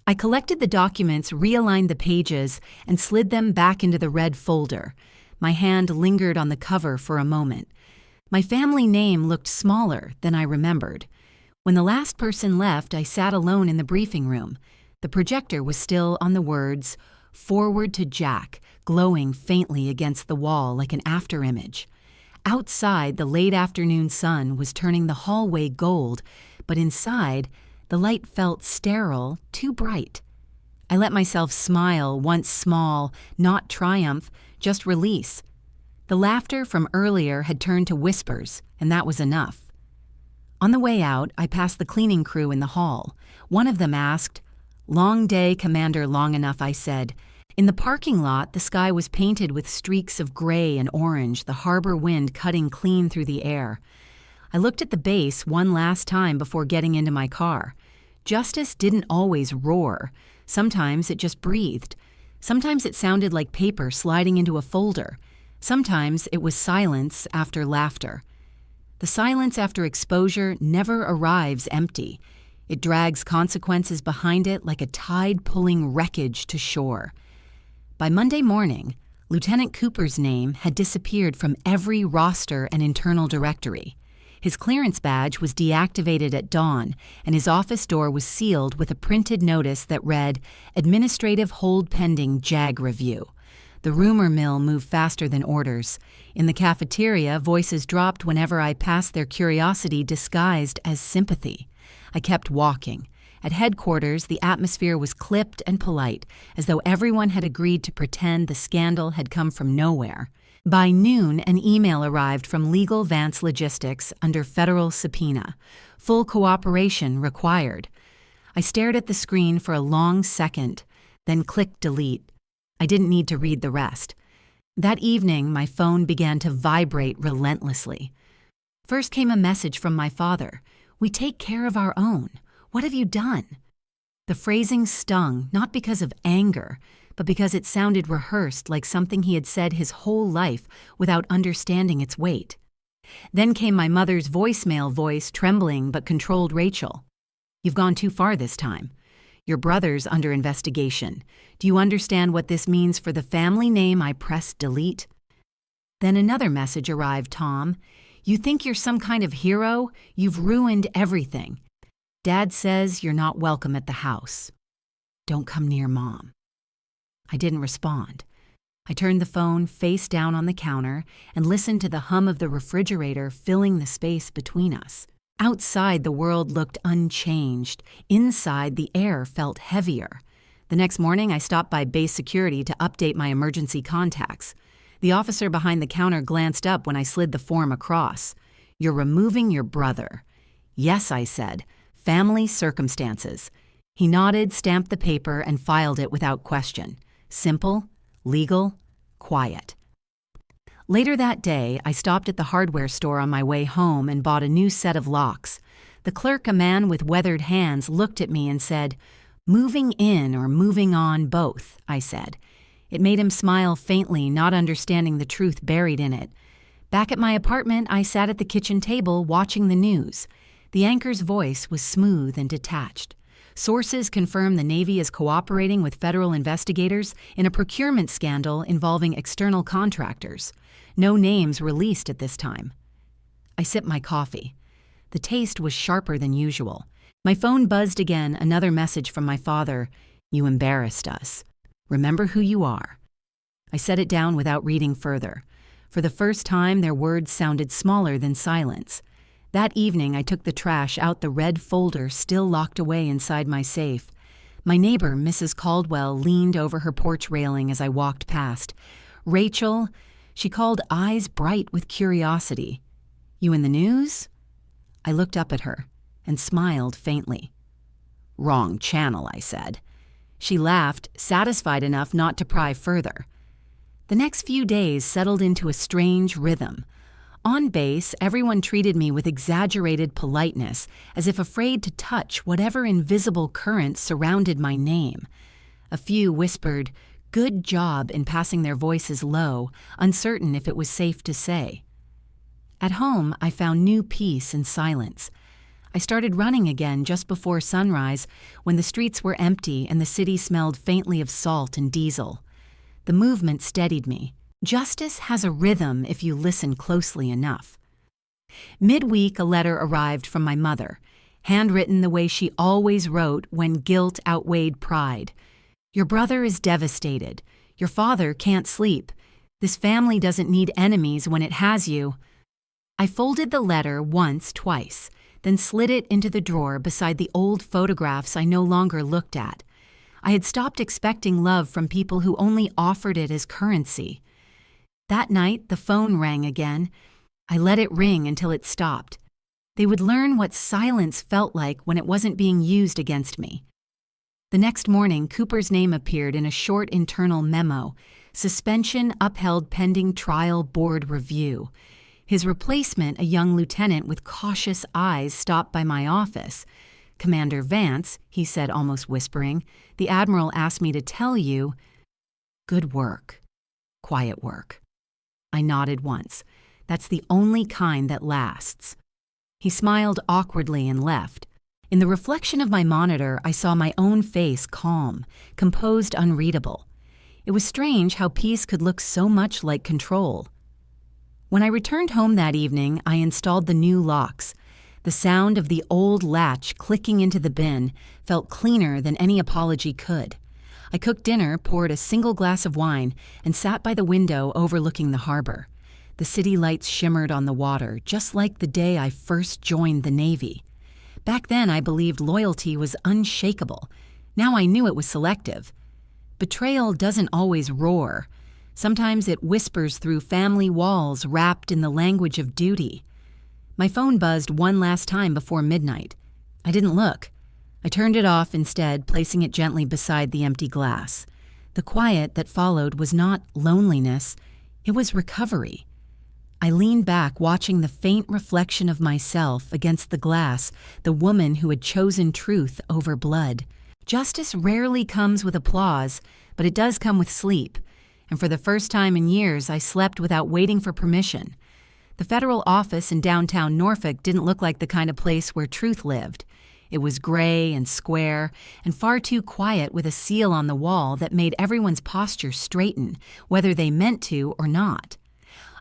I collected the documents, realigned the pages, and slid them back into the red folder. My hand lingered on the cover for a moment. My family name looked smaller than I remembered. When the last person left, I sat alone in the briefing room. The projector was still on the words, "Forward to Jack," glowing faintly against the wall like an afterimage. Outside, the late afternoon sun was turning the hallway gold, but inside, the light felt sterile, too bright. I let myself smile, once small, not triumph, just release. The laughter from earlier had turned to whispers, and that was enough. On the way out, I passed the cleaning crew in the hall. One of them asked, "Long day, Commander, long enough," I said. In the parking lot, the sky was painted with streaks of gray and orange, the harbor wind cutting clean through the air. I looked at the base one last time before getting into my car. Justice didn't always roar. Sometimes it just breathed. Sometimes it sounded like paper sliding into a folder. Sometimes it was silence after laughter. The silence after exposure never arrives empty. It drags consequences behind it like a tide pulling wreckage to shore. By Monday morning, Lieutenant Cooper's name had disappeared from every roster and internal directory. His clearance badge was deactivated at dawn, and his office door was sealed with a printed notice that read, "Administrative hold pending JAG review." The rumor mill moved faster than orders. In the cafeteria, voices dropped whenever I passed their curiosity disguised as sympathy. I kept walking. At headquarters, the atmosphere was clipped and polite, as though everyone had agreed to pretend the scandal had come from nowhere. By noon, an email arrived from Legal Vance Logistics under federal subpoena. Full cooperation required. I stared at the screen for a long second, then clicked delete. I didn't need to read the rest. That evening, my phone began to vibrate relentlessly. First came a message from my father. "We take care of our own. What have you done?" The phrasing stung, not because of anger, but because it sounded rehearsed, like something he had said his whole life without understanding its weight. Then came my mother's voicemail voice, trembling but controlled. "Rachel, you've gone too far this time. Your brother's under investigation. Do you understand what this means for the family name?" I pressed delete. Then another message arrived, "Tom. You think you're some kind of hero? You've ruined everything. Dad says you're not welcome at the house. Don't come near Mom." I didn't respond. I turned the phone face down on the counter and listened to the hum of the refrigerator filling the space between us. Outside, the world looked unchanged. Inside, the air felt heavier. The next morning, I stopped by base security to update my emergency contacts. The officer behind the counter glanced up when I slid the form across. "You're removing your brother." "Yes," I said. "Family circumstances." He nodded, stamped the paper, and filed it without question. Simple, legal, quiet. Later that day, I stopped at the hardware store on my way home and bought a new set of locks. The clerk, a man with weathered hands, looked at me and said, "Moving in or moving on, both," I said. It made him smile faintly, not understanding the truth buried in it. Back at my apartment, I sat at the kitchen table watching the news. The anchor's voice was smooth and detached. Sources confirm the Navy is cooperating with federal investigators in a procurement scandal involving external contractors. No names released at this time. I sipped my coffee. The taste was sharper than usual. My phone buzzed again, another message from my father. "You embarrassed us. Remember who you are." I set it down without reading further. For the first time, their words sounded smaller than silence. That evening, I took the trash out the red folder still locked away inside my safe. My neighbor, Mrs. Caldwell, leaned over her porch railing as I walked past. "Rachel," she called, eyes bright with curiosity. "You in the news?" I looked up at her and smiled faintly. "Wrong channel," I said. She laughed, satisfied enough not to pry further. The next few days settled into a strange rhythm. On base, everyone treated me with exaggerated politeness, as if afraid to touch whatever invisible current surrounded my name. A few whispered, "Good job," in passing their voices low, uncertain if it was safe to say. At home, I found new peace and silence. I started running again just before sunrise, when the streets were empty and the city smelled faintly of salt and diesel. The movement steadied me. Justice has a rhythm if you listen closely enough. Midweek, a letter arrived from my mother, handwritten the way she always wrote when guilt outweighed pride. "Your brother is devastated. Your father can't sleep. This family doesn't need enemies when it has you." I folded the letter twice, then slid it into the drawer beside the old photographs I no longer looked at. I had stopped expecting love from people who only offered it as currency. That night, the phone rang again. I let it ring until it stopped. They would learn what silence felt like when it wasn't being used against me. The next morning, Cooper's name appeared in a short internal memo: "Suspension upheld pending trial board review." His replacement, a young lieutenant with cautious eyes, stopped by my office. "Commander Vance," he said, almost whispering, "the Admiral asked me to tell you." "Good work. Quiet work." I nodded once. That's the only kind that lasts. He smiled awkwardly and left. In the reflection of my monitor, I saw my own face calm, composed, unreadable. It was strange how peace could look so much like control. When I returned home that evening, I installed the new locks. The sound of the old latch clicking into the bin felt cleaner than any apology could. I cooked dinner, poured a single glass of wine, and sat by the window overlooking the harbor. The city lights shimmered on the water, just like the day I first joined the Navy. Back then, I believed loyalty was unshakable. Now I knew it was selective. Betrayal doesn't always roar. Sometimes it whispers through family walls, wrapped in the language of duty. My phone buzzed one last time before midnight. I didn't look. I turned it off instead, placing it gently beside the empty glass. The quiet that followed was not loneliness, it was recovery. I leaned back, watching the faint reflection of myself against the glass, the woman who had chosen truth over blood. Justice rarely comes with applause, but it does come with sleep. And for the first time in years, I slept without waiting for permission. The federal office in downtown Norfolk didn't look like the kind of place where truth lived. It was gray and square, and far too quiet, with a seal on the wall that made everyone's posture straighten, whether they meant to or not.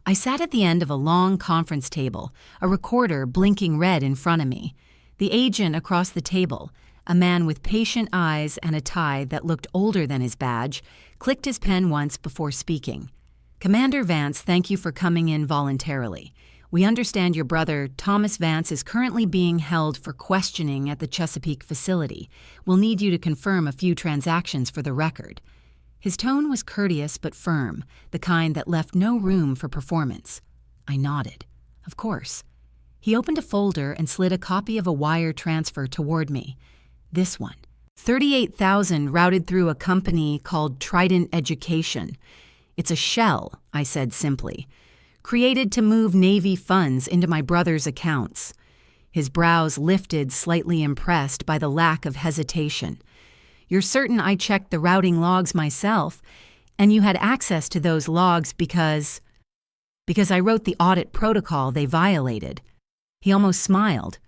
I sat at the end of a long conference table, a recorder blinking red in front of me. The agent across the table, a man with patient eyes and a tie that looked older than his badge, clicked his pen once before speaking. "Commander Vance, thank you for coming in voluntarily. We understand your brother, Thomas Vance, is currently being held for questioning at the Chesapeake facility. We'll need you to confirm a few transactions for the record." His tone was courteous but firm, the kind that left no room for performance. I nodded. Of course. He opened a folder and slid a copy of a wire transfer toward me. This one. 38,000 routed through a company called Trident Education. "It's a shell," I said simply. "Created to move Navy funds into my brother's accounts." His brows lifted, slightly impressed by the lack of hesitation. "You're certain I checked the routing logs myself, and you had access to those logs because I wrote the audit protocol they violated." He almost smiled.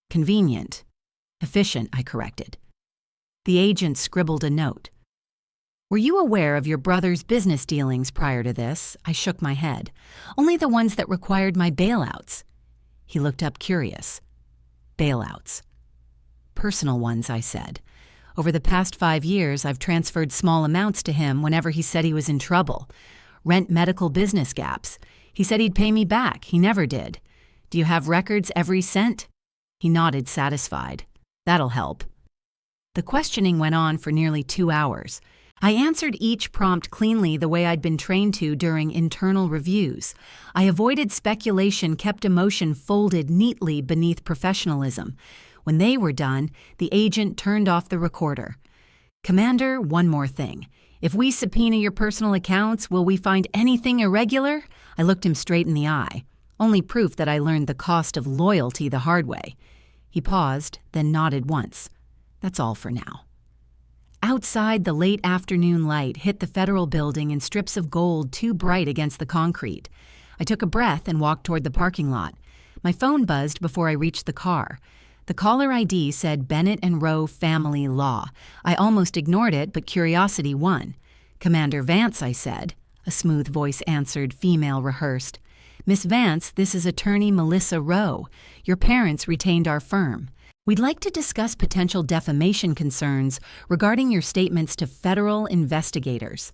"Convenient. Efficient," I corrected. The agent scribbled a note. "Were you aware of your brother's business dealings prior to this?" I shook my head. "Only the ones that required my bailouts." He looked up curious. "Bailouts." "Personal ones," I said. "Over the past 5 years, I've transferred small amounts to him whenever he said he was in trouble. Rent medical business gaps. He said he'd pay me back. He never did. Do you have records every cent?" He nodded, satisfied. "That'll help." The questioning went on for nearly 2 hours. I answered each prompt cleanly, the way I'd been trained to during internal reviews. I avoided speculation, kept emotion folded neatly beneath professionalism. When they were done, the agent turned off the recorder. "Commander, one more thing. If we subpoena your personal accounts, will we find anything irregular?" I looked him straight in the eye. Only proof that I learned the cost of loyalty the hard way. He paused, then nodded once. That's all for now. Outside, the late afternoon light hit the federal building in strips of gold too bright against the concrete. I took a breath and walked toward the parking lot. My phone buzzed before I reached the car. The caller ID said Bennett and Rowe Family Law. I almost ignored it, but curiosity won. Commander Vance, I said. A smooth voice answered, female rehearsed. Miss Vance, this is attorney Melissa Rowe. Your parents retained our firm. We'd like to discuss potential defamation concerns regarding your statements to federal investigators.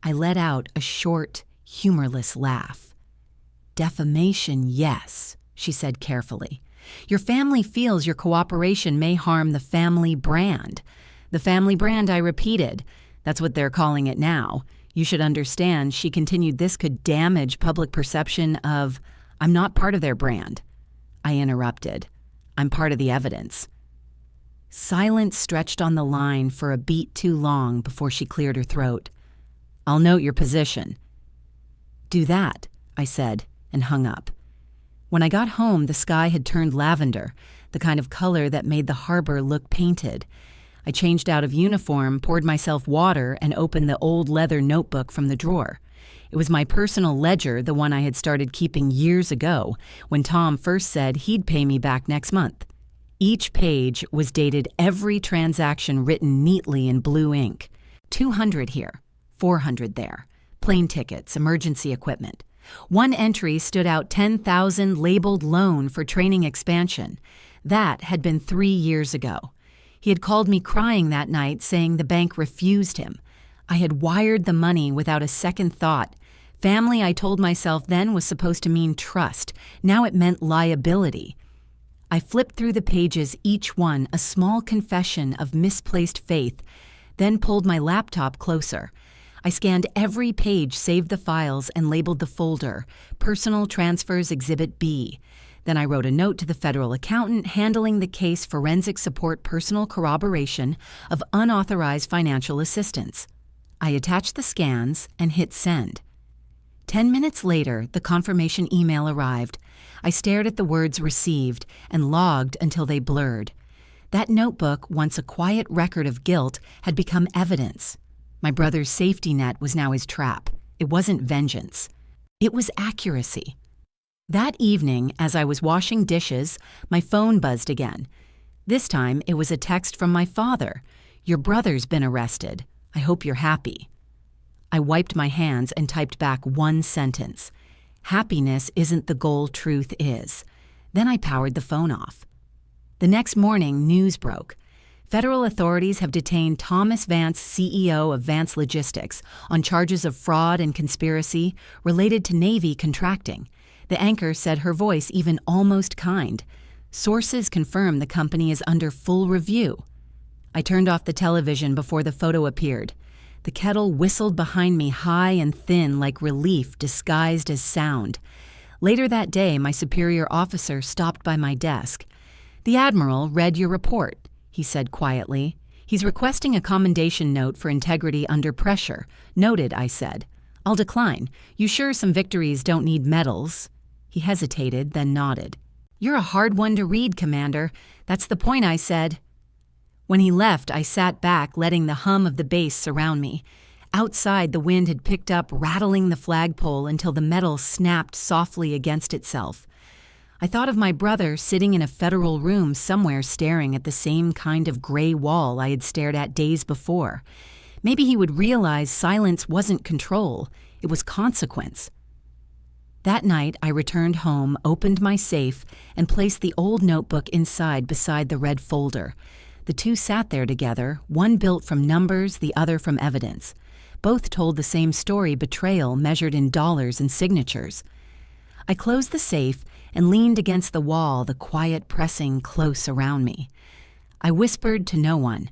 I let out a short, humorless laugh. Defamation, yes, she said carefully. Your family feels your cooperation may harm the family brand. The family brand, I repeated. That's what they're calling it now. You should understand, she continued, this could damage public perception of, I'm not part of their brand. I interrupted. I'm part of the evidence. Silence stretched on the line for a beat too long before she cleared her throat. I'll note your position. Do that, I said, and hung up. When I got home, the sky had turned lavender, the kind of color that made the harbor look painted. I changed out of uniform, poured myself water, and opened the old leather notebook from the drawer. It was my personal ledger, the one I had started keeping years ago, when Tom first said he'd pay me back next month. Each page was dated every transaction written neatly in blue ink. 200 here, 400 there. Plane tickets, emergency equipment. One entry stood out 10,000 labeled loan for training expansion. That had been 3 years ago. He had called me crying that night, saying the bank refused him. I had wired the money without a second thought. Family, I told myself then, was supposed to mean trust. Now it meant liability. I flipped through the pages, each one a small confession of misplaced faith, then pulled my laptop closer. I scanned every page, saved the files, and labeled the folder, Personal Transfers Exhibit B. Then I wrote a note to the federal accountant handling the case forensic support personal corroboration of unauthorized financial assistance. I attached the scans and hit send. 10 minutes later, the confirmation email arrived. I stared at the words received and logged until they blurred. That notebook, once a quiet record of guilt, had become evidence. My brother's safety net was now his trap. It wasn't vengeance. It was accuracy. That evening, as I was washing dishes, my phone buzzed again. This time, it was a text from my father. Your brother's been arrested. I hope you're happy. I wiped my hands and typed back one sentence. Happiness isn't the goal, truth is. Then I powered the phone off. The next morning, news broke. Federal authorities have detained Thomas Vance, CEO of Vance Logistics, on charges of fraud and conspiracy related to Navy contracting. The anchor said, her voice even almost kind. Sources confirm the company is under full review. I turned off the television before the photo appeared. The kettle whistled behind me high and thin like relief disguised as sound. Later that day, my superior officer stopped by my desk. The Admiral read your report, he said quietly. He's requesting a commendation note for integrity under pressure. Noted, I said. I'll decline. You sure some victories don't need medals? He hesitated, then nodded. You're a hard one to read, Commander. That's the point, I said. When he left, I sat back, letting the hum of the bass surround me. Outside, the wind had picked up, rattling the flagpole until the metal snapped softly against itself. I thought of my brother sitting in a federal room somewhere staring at the same kind of gray wall I had stared at days before. Maybe he would realize silence wasn't control, it was consequence. That night, I returned home, opened my safe, and placed the old notebook inside beside the red folder. The two sat there together, one built from numbers, the other from evidence. Both told the same story, betrayal measured in dollars and signatures. I closed the safe and leaned against the wall, the quiet pressing close around me. I whispered to no one.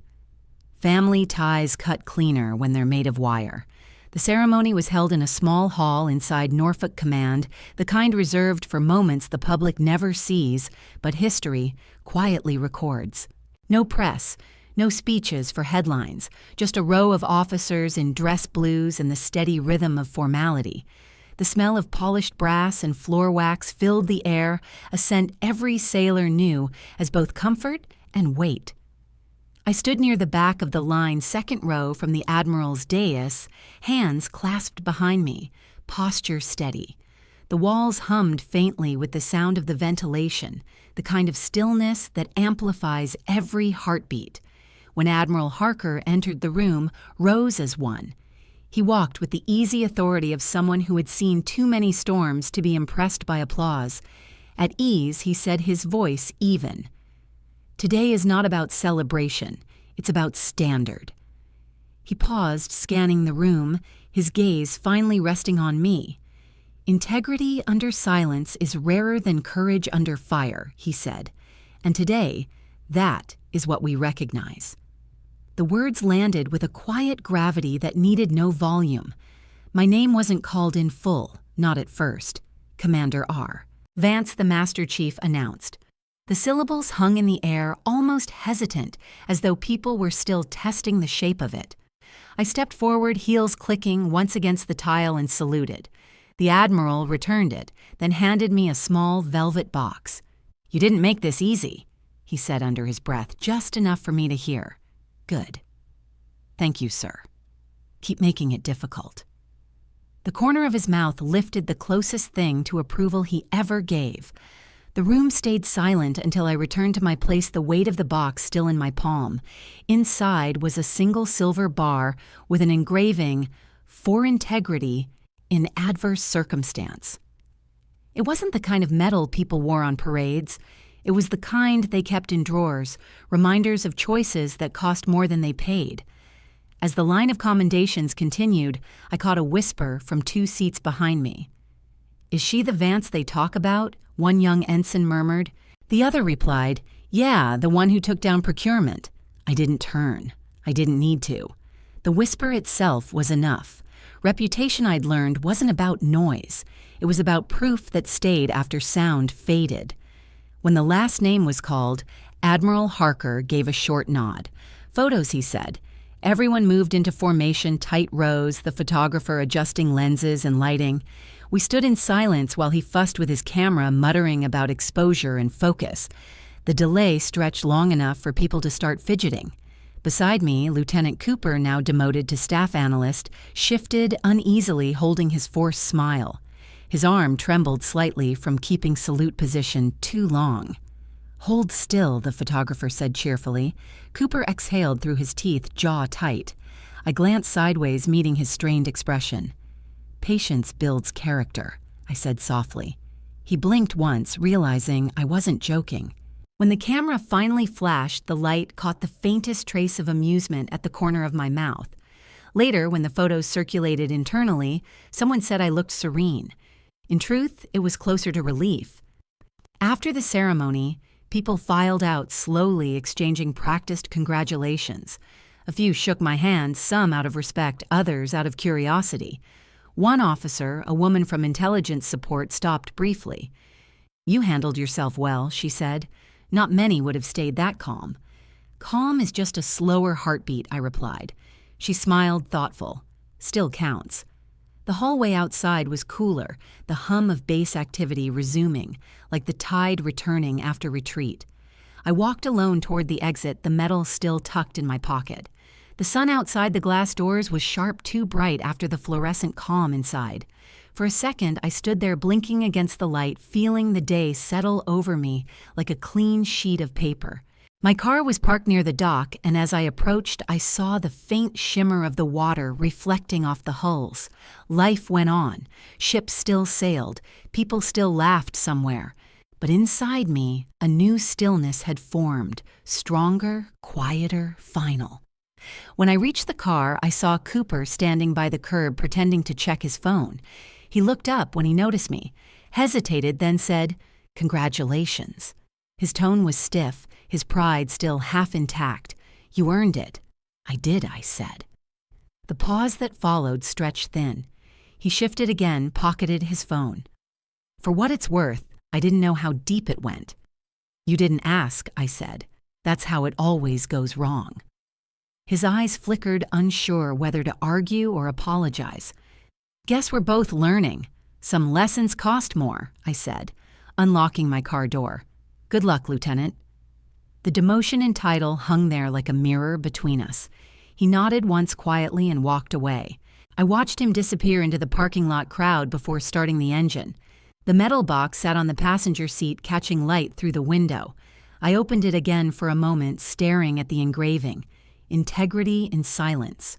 Family ties cut cleaner when they're made of wire. The ceremony was held in a small hall inside Norfolk Command, the kind reserved for moments the public never sees, but history quietly records. No press, no speeches for headlines, just a row of officers in dress blues and the steady rhythm of formality. The smell of polished brass and floor wax filled the air, a scent every sailor knew as both comfort and weight. I stood near the back of the line, second row from the Admiral's dais, hands clasped behind me, posture steady. The walls hummed faintly with the sound of the ventilation, the kind of stillness that amplifies every heartbeat. When Admiral Harker entered the room, rose as one. He walked with the easy authority of someone who had seen too many storms to be impressed by applause. At ease, he said, his voice even. Today is not about celebration, it's about standard. He paused, scanning the room, his gaze finally resting on me. Integrity under silence is rarer than courage under fire, he said, and today, that is what we recognize. The words landed with a quiet gravity that needed no volume. My name wasn't called in full, not at first. Commander R. Vance, the Master Chief, announced. The syllables hung in the air, almost hesitant, as though people were still testing the shape of it. I stepped forward, heels clicking, once against the tile, and saluted. The Admiral returned it, then handed me a small velvet box. "You didn't make this easy," he said under his breath, just enough for me to hear. "Good. Thank you, sir. Keep making it difficult." The corner of his mouth lifted, the closest thing to approval he ever gave. The room stayed silent until I returned to my place, the weight of the box still in my palm. Inside was a single silver bar with an engraving, "For integrity in adverse circumstance." It wasn't the kind of metal people wore on parades. It was the kind they kept in drawers, reminders of choices that cost more than they paid. As the line of commendations continued, I caught a whisper from 2 seats behind me. "Is she the Vance they talk about?" one young ensign murmured. The other replied, "Yeah, the one who took down procurement." I didn't turn. I didn't need to. The whisper itself was enough. Reputation, I'd learned, wasn't about noise. It was about proof that stayed after sound faded. When the last name was called, Admiral Harker gave a short nod. "Photos," he said. Everyone moved into formation, tight rows, the photographer adjusting lenses and lighting. We stood in silence while he fussed with his camera, muttering about exposure and focus. The delay stretched long enough for people to start fidgeting. Beside me, Lieutenant Cooper, now demoted to staff analyst, shifted uneasily, holding his forced smile. His arm trembled slightly from keeping salute position too long. "Hold still," the photographer said cheerfully. Cooper exhaled through his teeth, jaw tight. I glanced sideways, meeting his strained expression. "Patience builds character," I said softly. He blinked once, realizing I wasn't joking. When the camera finally flashed, the light caught the faintest trace of amusement at the corner of my mouth. Later, when the photos circulated internally, someone said I looked serene. In truth, it was closer to relief. After the ceremony, people filed out slowly, exchanging practiced congratulations. A few shook my hand, some out of respect, others out of curiosity. One officer, a woman from intelligence support, stopped briefly. "You handled yourself well," she said. "Not many would have stayed that calm." "Calm is just a slower heartbeat," I replied. She smiled, thoughtful. "Still counts." The hallway outside was cooler, the hum of base activity resuming, like the tide returning after retreat. I walked alone toward the exit, the metal still tucked in my pocket. The sun outside the glass doors was sharp, too bright after the fluorescent calm inside. For a second, I stood there blinking against the light, feeling the day settle over me like a clean sheet of paper. My car was parked near the dock, and as I approached, I saw the faint shimmer of the water reflecting off the hulls. Life went on. Ships still sailed. People still laughed somewhere. But inside me, a new stillness had formed, stronger, quieter, final. When I reached the car, I saw Cooper standing by the curb pretending to check his phone. He looked up when he noticed me, hesitated, then said, "Congratulations." His tone was stiff, his pride still half intact. "You earned it." "I did," I said. The pause that followed stretched thin. He shifted again, pocketed his phone. For what it's worth, I didn't know how deep it went. "You didn't ask," I said. "That's how it always goes wrong." His eyes flickered, unsure whether to argue or apologize. "Guess we're both learning." Some lessons cost more, I said, unlocking my car door. Good luck, Lieutenant. The demotion and title hung there like a mirror between us. He nodded once quietly and walked away. I watched him disappear into the parking lot crowd before starting the engine. The metal box sat on the passenger seat, catching light through the window. I opened it again for a moment, staring at the engraving. Integrity in silence.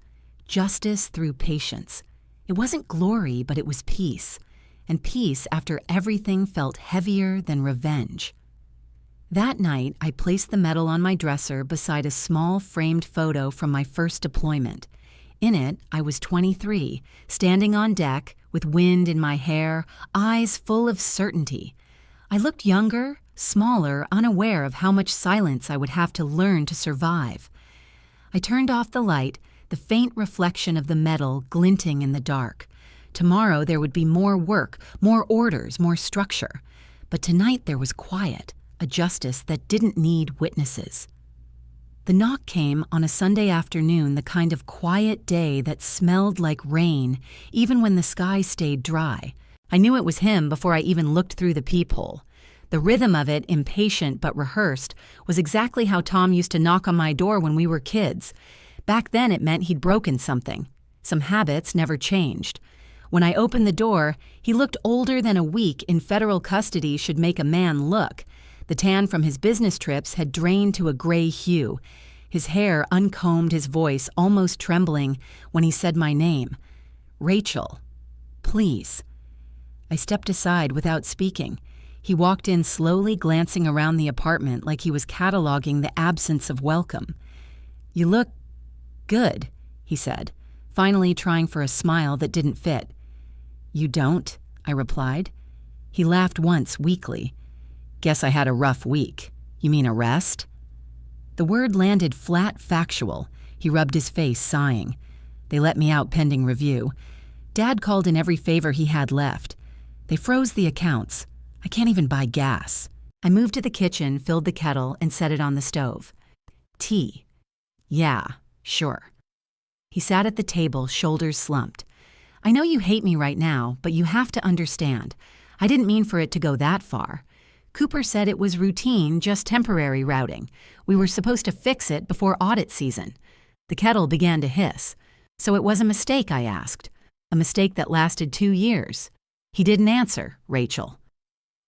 Justice through patience. It wasn't glory, but it was peace. And peace after everything felt heavier than revenge. That night, I placed the medal on my dresser beside a small framed photo from my first deployment. In it, I was 23, standing on deck, with wind in my hair, eyes full of certainty. I looked younger, smaller, unaware of how much silence I would have to learn to survive. I turned off the light, the faint reflection of the medal glinting in the dark. Tomorrow there would be more work, more orders, more structure. But tonight there was quiet, a justice that didn't need witnesses. The knock came on a Sunday afternoon, the kind of quiet day that smelled like rain, even when the sky stayed dry. I knew it was him before I even looked through the peephole. The rhythm of it, impatient but rehearsed, was exactly how Tom used to knock on my door when we were kids. Back then it meant he'd broken something. Some habits never changed. When I opened the door, he looked older than a week in federal custody should make a man look. The tan from his business trips had drained to a gray hue. His hair uncombed, his voice almost trembling when he said my name. Rachel, please. I stepped aside without speaking. He walked in slowly, glancing around the apartment like he was cataloging the absence of welcome. You look good, he said, finally trying for a smile that didn't fit. You don't, I replied. He laughed once, weakly. Guess I had a rough week. You mean a rest? The word landed flat, factual. He rubbed his face, sighing. They let me out pending review. Dad called in every favor he had left. They froze the accounts. I can't even buy gas. I moved to the kitchen, filled the kettle, and set it on the stove. Tea. Yeah, sure. He sat at the table, shoulders slumped. I know you hate me right now, but you have to understand. I didn't mean for it to go that far. Cooper said it was routine, just temporary routing. We were supposed to fix it before audit season. The kettle began to hiss. So it was a mistake, I asked. A mistake that lasted 2 years. He didn't answer, Rachel.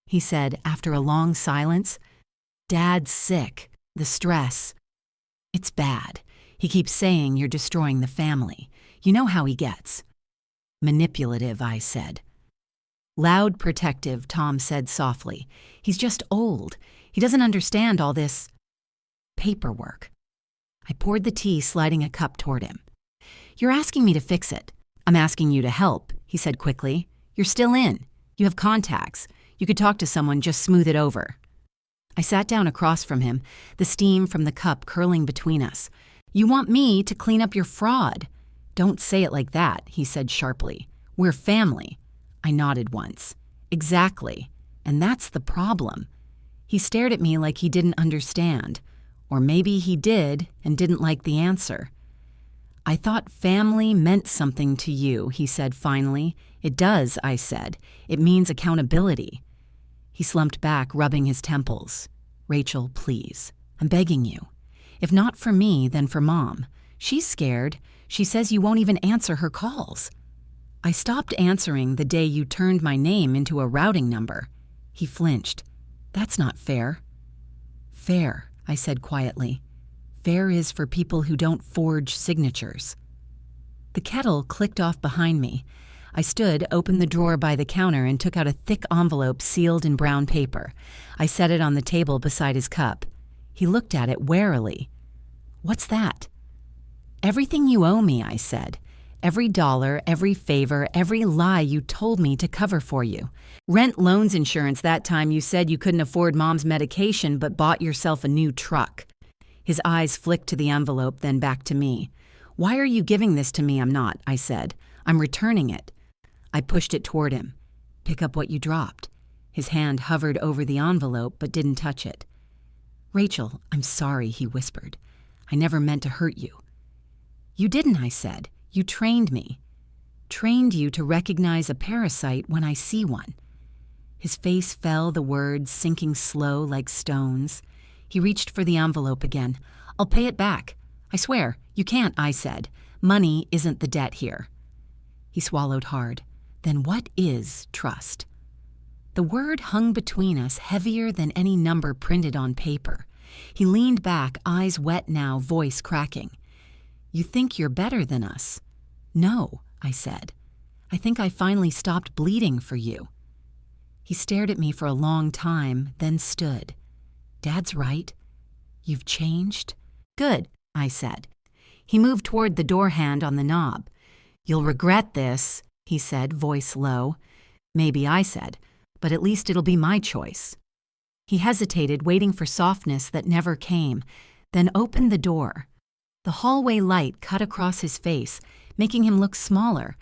He said, after a long silence, Dad's sick. The stress. It's bad. He keeps saying you're destroying the family. You know how he gets. Manipulative, I said. Loud, protective, Tom said softly. He's just old. He doesn't understand all this paperwork. I poured the tea, sliding a cup toward him. You're asking me to fix it. I'm asking you to help, he said quickly. You're still in. You have contacts. You could talk to someone, just smooth it over. I sat down across from him, the steam from the cup curling between us. You want me to clean up your fraud. Don't say it like that, he said sharply. We're family. I nodded once. Exactly. And that's the problem. He stared at me like he didn't understand. Or maybe he did and didn't like the answer. I thought family meant something to you, he said finally. It does, I said. It means accountability. He slumped back, rubbing his temples. Rachel, please. I'm begging you. If not for me, then for Mom. She's scared. She says you won't even answer her calls. I stopped answering the day you turned my name into a routing number. He flinched. That's not fair. Fair, I said quietly. Fair is for people who don't forge signatures. The kettle clicked off behind me. I stood, opened the drawer by the counter, and took out a thick envelope sealed in brown paper. I set it on the table beside his cup. He looked at it warily. What's that? Everything you owe me, I said. Every dollar, every favor, every lie you told me to cover for you. Rent loans insurance that time you said you couldn't afford Mom's medication but bought yourself a new truck. His eyes flicked to the envelope, then back to me. Why are you giving this to me? I'm not, I said. I'm returning it. I pushed it toward him. Pick up what you dropped. His hand hovered over the envelope but didn't touch it. Rachel, I'm sorry, he whispered. I never meant to hurt you. You didn't, I said. You trained me. Trained you to recognize a parasite when I see one." His face fell, the words sinking slow like stones. He reached for the envelope again. "I'll pay it back." "I swear, you can't," I said. "Money isn't the debt here." He swallowed hard. "Then what is trust?" The word hung between us, heavier than any number printed on paper. He leaned back, eyes wet now, voice cracking. "You think you're better than us?" "No," I said. "I think I finally stopped bleeding for you." He stared at me for a long time, then stood. "Dad's right. You've changed?" "Good," I said. He moved toward the door hand on the knob. "You'll regret this," he said, voice low. "Maybe," I said, "but at least it'll be my choice." He hesitated, waiting for softness that never came, then opened the door. The hallway light cut across his face, making him look smaller.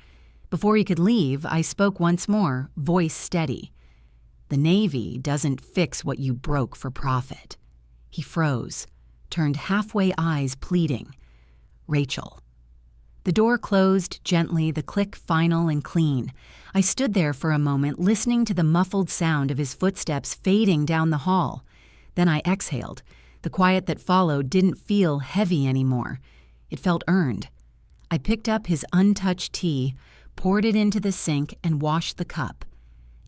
Before he could leave, I spoke once more, voice steady. "The Navy doesn't fix what you broke for profit." He froze, turned halfway eyes pleading. "Rachel." The door closed gently, the click final and clean. I stood there for a moment, listening to the muffled sound of his footsteps fading down the hall. Then I exhaled. The quiet that followed didn't feel heavy anymore. It felt earned. I picked up his untouched tea, poured it into the sink, and washed the cup.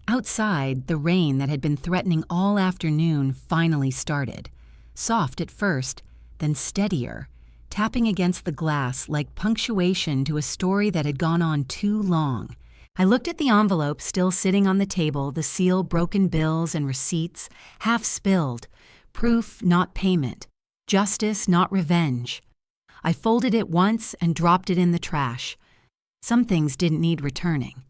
Outside, the rain that had been threatening all afternoon finally started. Soft at first, then steadier, tapping against the glass like punctuation to a story that had gone on too long. I looked at the envelope still sitting on the table, the seal broken bills and receipts, half spilled. Proof, not payment. Justice, not revenge. I folded it once and dropped it in the trash. Some things didn't need returning.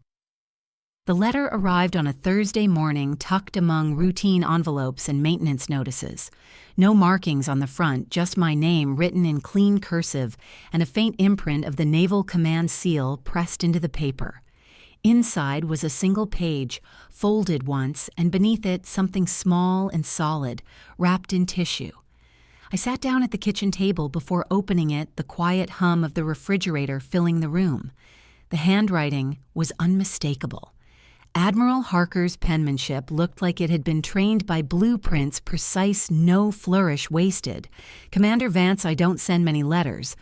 The letter arrived on a Thursday morning, tucked among routine envelopes and maintenance notices. No markings on the front, just my name written in clean cursive and a faint imprint of the Naval Command seal pressed into the paper. Inside was a single page, folded once, and beneath it something small and solid, wrapped in tissue. I sat down at the kitchen table before opening it, the quiet hum of the refrigerator filling the room. The handwriting was unmistakable. Admiral Harker's penmanship looked like it had been trained by blueprints, precise, no flourish wasted. "Commander Vance, I don't send many letters.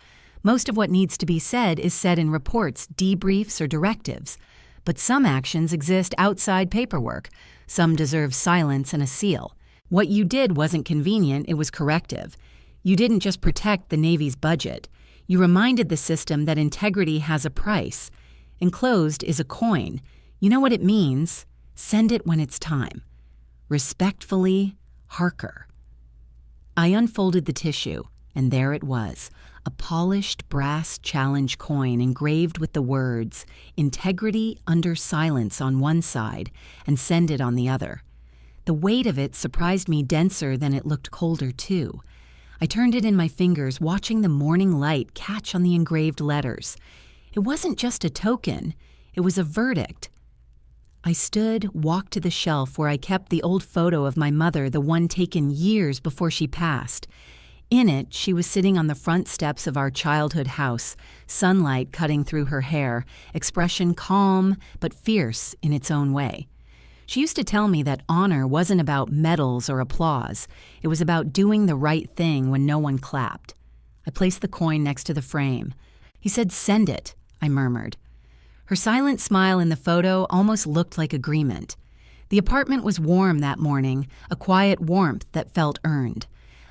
Most of what needs to be said is said in reports, debriefs, or directives. But some actions exist outside paperwork. Some deserve silence and a seal. What you did wasn't convenient, it was corrective. You didn't just protect the Navy's budget. You reminded the system that integrity has a price. Enclosed is a coin. You know what it means. Send it when it's time. Respectfully, Harker." I unfolded the tissue, and there it was, a polished brass challenge coin engraved with the words, "Integrity under silence" on one side, and "Send it" on the other. The weight of it surprised me denser than it looked colder, too. I turned it in my fingers, watching the morning light catch on the engraved letters. It wasn't just a token, it was a verdict. I stood, walked to the shelf where I kept the old photo of my mother, the one taken years before she passed. In it, she was sitting on the front steps of our childhood house, sunlight cutting through her hair, expression calm but fierce in its own way. She used to tell me that honor wasn't about medals or applause. It was about doing the right thing when no one clapped. I placed the coin next to the frame. "He said, 'Send it,'" I murmured. Her silent smile in the photo almost looked like agreement. The apartment was warm that morning, a quiet warmth that felt earned.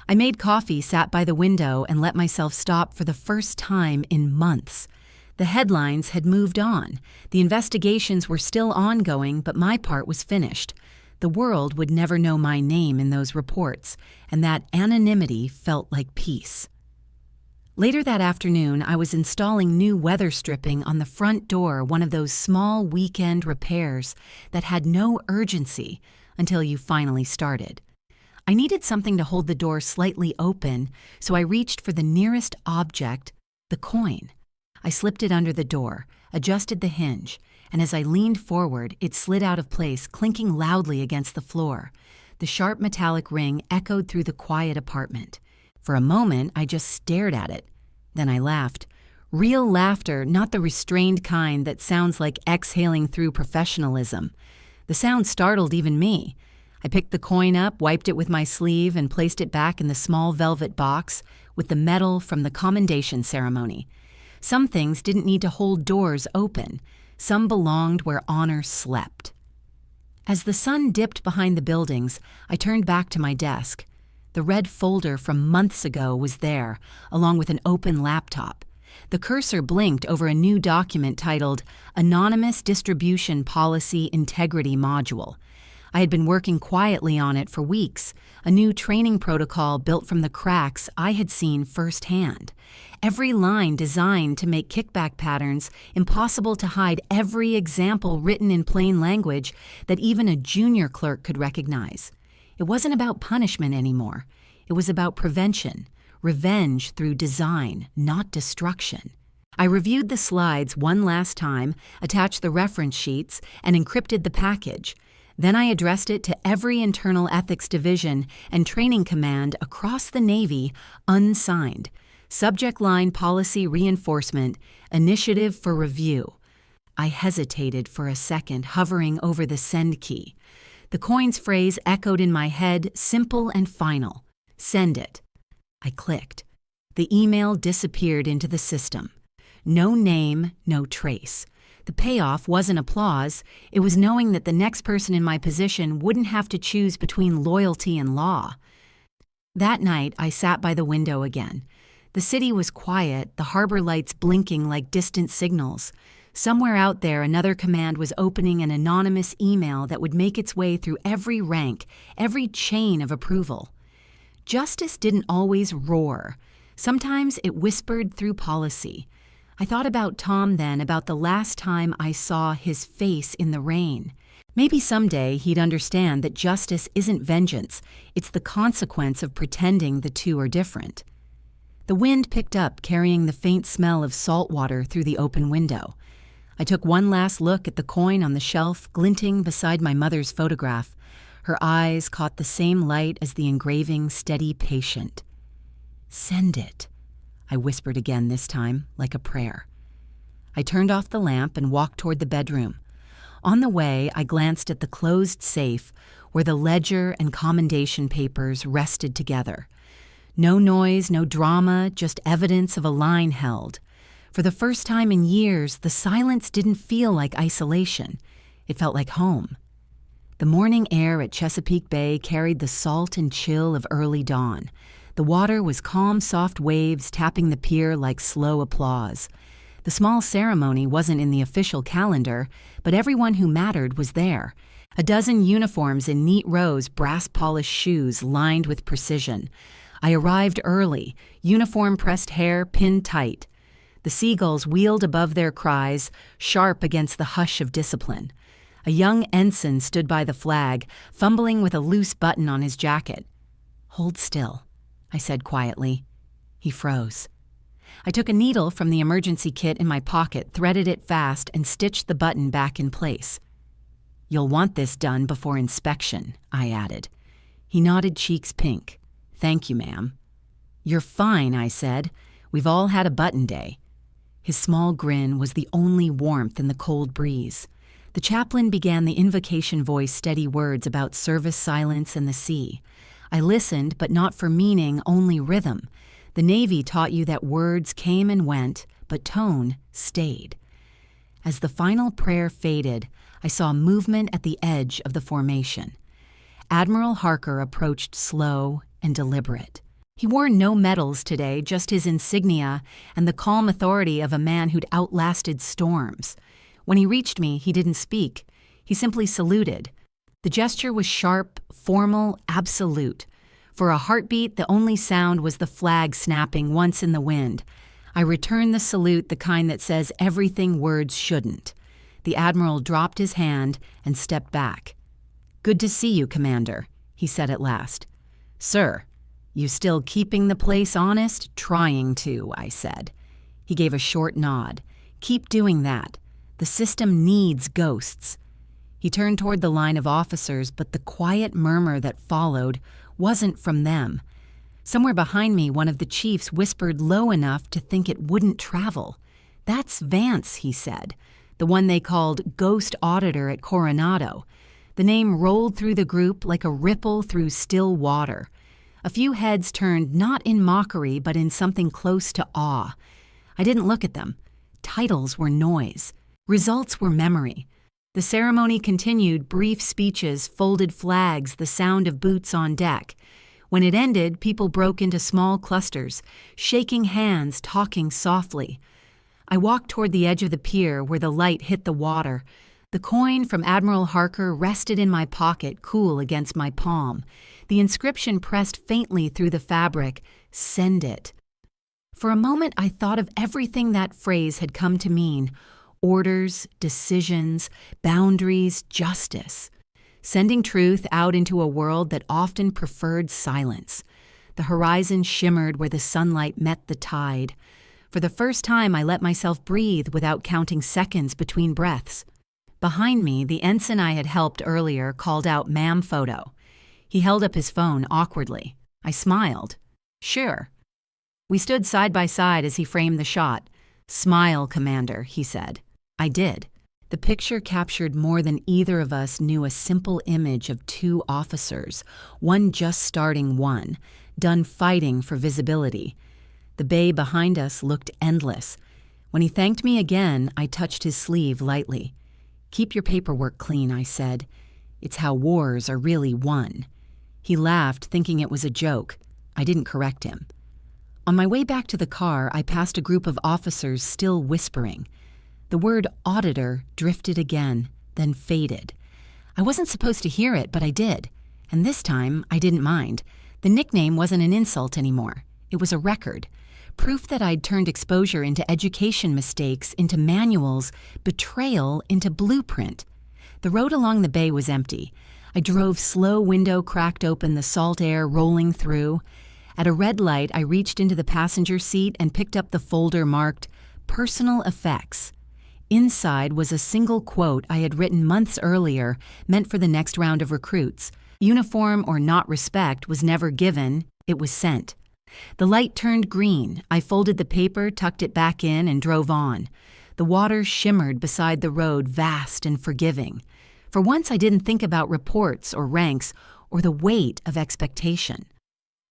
I made coffee, sat by the window, and let myself stop for the first time in months. The headlines had moved on. The investigations were still ongoing, but my part was finished. The world would never know my name in those reports, and that anonymity felt like peace. Later that afternoon, I was installing new weather stripping on the front door, one of those small weekend repairs that had no urgency until you finally started. I needed something to hold the door slightly open, so I reached for the nearest object, the coin. I slipped it under the door, adjusted the hinge, and as I leaned forward, it slid out of place, clinking loudly against the floor. The sharp metallic ring echoed through the quiet apartment. For a moment, I just stared at it. Then I laughed. Real laughter, not the restrained kind that sounds like exhaling through professionalism. The sound startled even me. I picked the coin up, wiped it with my sleeve, and placed it back in the small velvet box with the medal from the commendation ceremony. Some things didn't need to hold doors open. Some belonged where honor slept. As the sun dipped behind the buildings, I turned back to my desk. The red folder from months ago was there, along with an open laptop. The cursor blinked over a new document titled Anonymous Distribution Policy Integrity Module. I had been working quietly on it for weeks, a new training protocol built from the cracks I had seen firsthand. Every line designed to make kickback patterns impossible to hide, every example written in plain language that even a junior clerk could recognize. It wasn't about punishment anymore. It was about prevention. Revenge through design, not destruction. I reviewed the slides one last time, attached the reference sheets, and encrypted the package. Then I addressed it to every internal ethics division and training command across the Navy, unsigned. Subject line policy reinforcement, initiative for review. I hesitated for a second, hovering over the send key. The coin's phrase echoed in my head, simple and final. Send it. I clicked. The email disappeared into the system. No name, no trace. The payoff wasn't applause. It was knowing that the next person in my position wouldn't have to choose between loyalty and law. That night, I sat by the window again. The city was quiet, the harbor lights blinking like distant signals. Somewhere out there, another command was opening an anonymous email that would make its way through every rank, every chain of approval. Justice didn't always roar. Sometimes it whispered through policy. I thought about Tom then, about the last time I saw his face in the rain. Maybe someday he'd understand that justice isn't vengeance. It's the consequence of pretending the two are different. The wind picked up, carrying the faint smell of salt water through the open window. I took one last look at the coin on the shelf, glinting beside my mother's photograph. Her eyes caught the same light as the engraving, steady, patient. Send it, I whispered again this time, like a prayer. I turned off the lamp and walked toward the bedroom. On the way, I glanced at the closed safe where the ledger and commendation papers rested together. No noise, no drama, just evidence of a line held. For the first time in years, the silence didn't feel like isolation. It felt like home. The morning air at Chesapeake Bay carried the salt and chill of early dawn. The water was calm, soft waves tapping the pier like slow applause. The small ceremony wasn't in the official calendar, but everyone who mattered was there. A dozen uniforms in neat rows, brass-polished shoes lined with precision. I arrived early, uniform-pressed hair pinned tight. The seagulls wheeled above their cries, sharp against the hush of discipline. A young ensign stood by the flag, fumbling with a loose button on his jacket. "Hold still," I said quietly. He froze. I took a needle from the emergency kit in my pocket, threaded it fast, and stitched the button back in place. "You'll want this done before inspection," I added. He nodded, cheeks pink. "Thank you, ma'am." "You're fine," I said. "We've all had a button day." His small grin was the only warmth in the cold breeze. The chaplain began the invocation voice steady words about service silence and the sea. I listened, but not for meaning, only rhythm. The Navy taught you that words came and went, but tone stayed. As the final prayer faded, I saw movement at the edge of the formation. Admiral Harker approached slow and deliberate. He wore no medals today, just his insignia and the calm authority of a man who'd outlasted storms. When he reached me, he didn't speak. He simply saluted. The gesture was sharp, formal, absolute. For a heartbeat, the only sound was the flag snapping once in the wind. I returned the salute, the kind that says everything words shouldn't. The Admiral dropped his hand and stepped back. "Good to see you, Commander," he said at last. "Sir, you still keeping the place honest?" "Trying to," I said. He gave a short nod. "Keep doing that. The system needs ghosts." He turned toward the line of officers, but the quiet murmur that followed wasn't from them. Somewhere behind me, one of the chiefs whispered low enough to think it wouldn't travel. "That's Vance," he said, "the one they called Ghost Auditor at Coronado." The name rolled through the group like a ripple through still water. A few heads turned not in mockery but in something close to awe. I didn't look at them. Titles were noise. Results were memory. The ceremony continued, brief speeches, folded flags, the sound of boots on deck. When it ended, people broke into small clusters, shaking hands, talking softly. I walked toward the edge of the pier where the light hit the water. The coin from Admiral Harker rested in my pocket, cool against my palm. The inscription pressed faintly through the fabric, "Send it." For a moment I thought of everything that phrase had come to mean: orders, decisions, boundaries, justice. Sending truth out into a world that often preferred silence. The horizon shimmered where the sunlight met the tide. For the first time I let myself breathe without counting seconds between breaths. Behind me, the ensign I had helped earlier called out, "Ma'am, photo." He held up his phone awkwardly. I smiled. "Sure." We stood side by side as he framed the shot. "Smile, Commander," he said. I did. The picture captured more than either of us knew a simple image of two officers, one just starting one, done fighting for visibility. The bay behind us looked endless. When he thanked me again, I touched his sleeve lightly. "Keep your paperwork clean," I said. "It's how wars are really won." He laughed, thinking it was a joke. I didn't correct him. On my way back to the car, I passed a group of officers still whispering. The word auditor drifted again, then faded. I wasn't supposed to hear it, but I did. And this time, I didn't mind. The nickname wasn't an insult anymore. It was a record. Proof that I'd turned exposure into education mistakes, into manuals, betrayal into blueprint. The road along the bay was empty. I drove slow, window cracked open, the salt air rolling through. At a red light, I reached into the passenger seat and picked up the folder marked "Personal Effects." Inside was a single quote I had written months earlier, meant for the next round of recruits. Uniform or not respect was never given, it was sent. The light turned green. I folded the paper, tucked it back in, and drove on. The water shimmered beside the road, vast and forgiving. For once I didn't think about reports or ranks or the weight of expectation.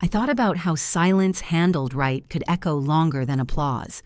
I thought about how silence handled right could echo longer than applause.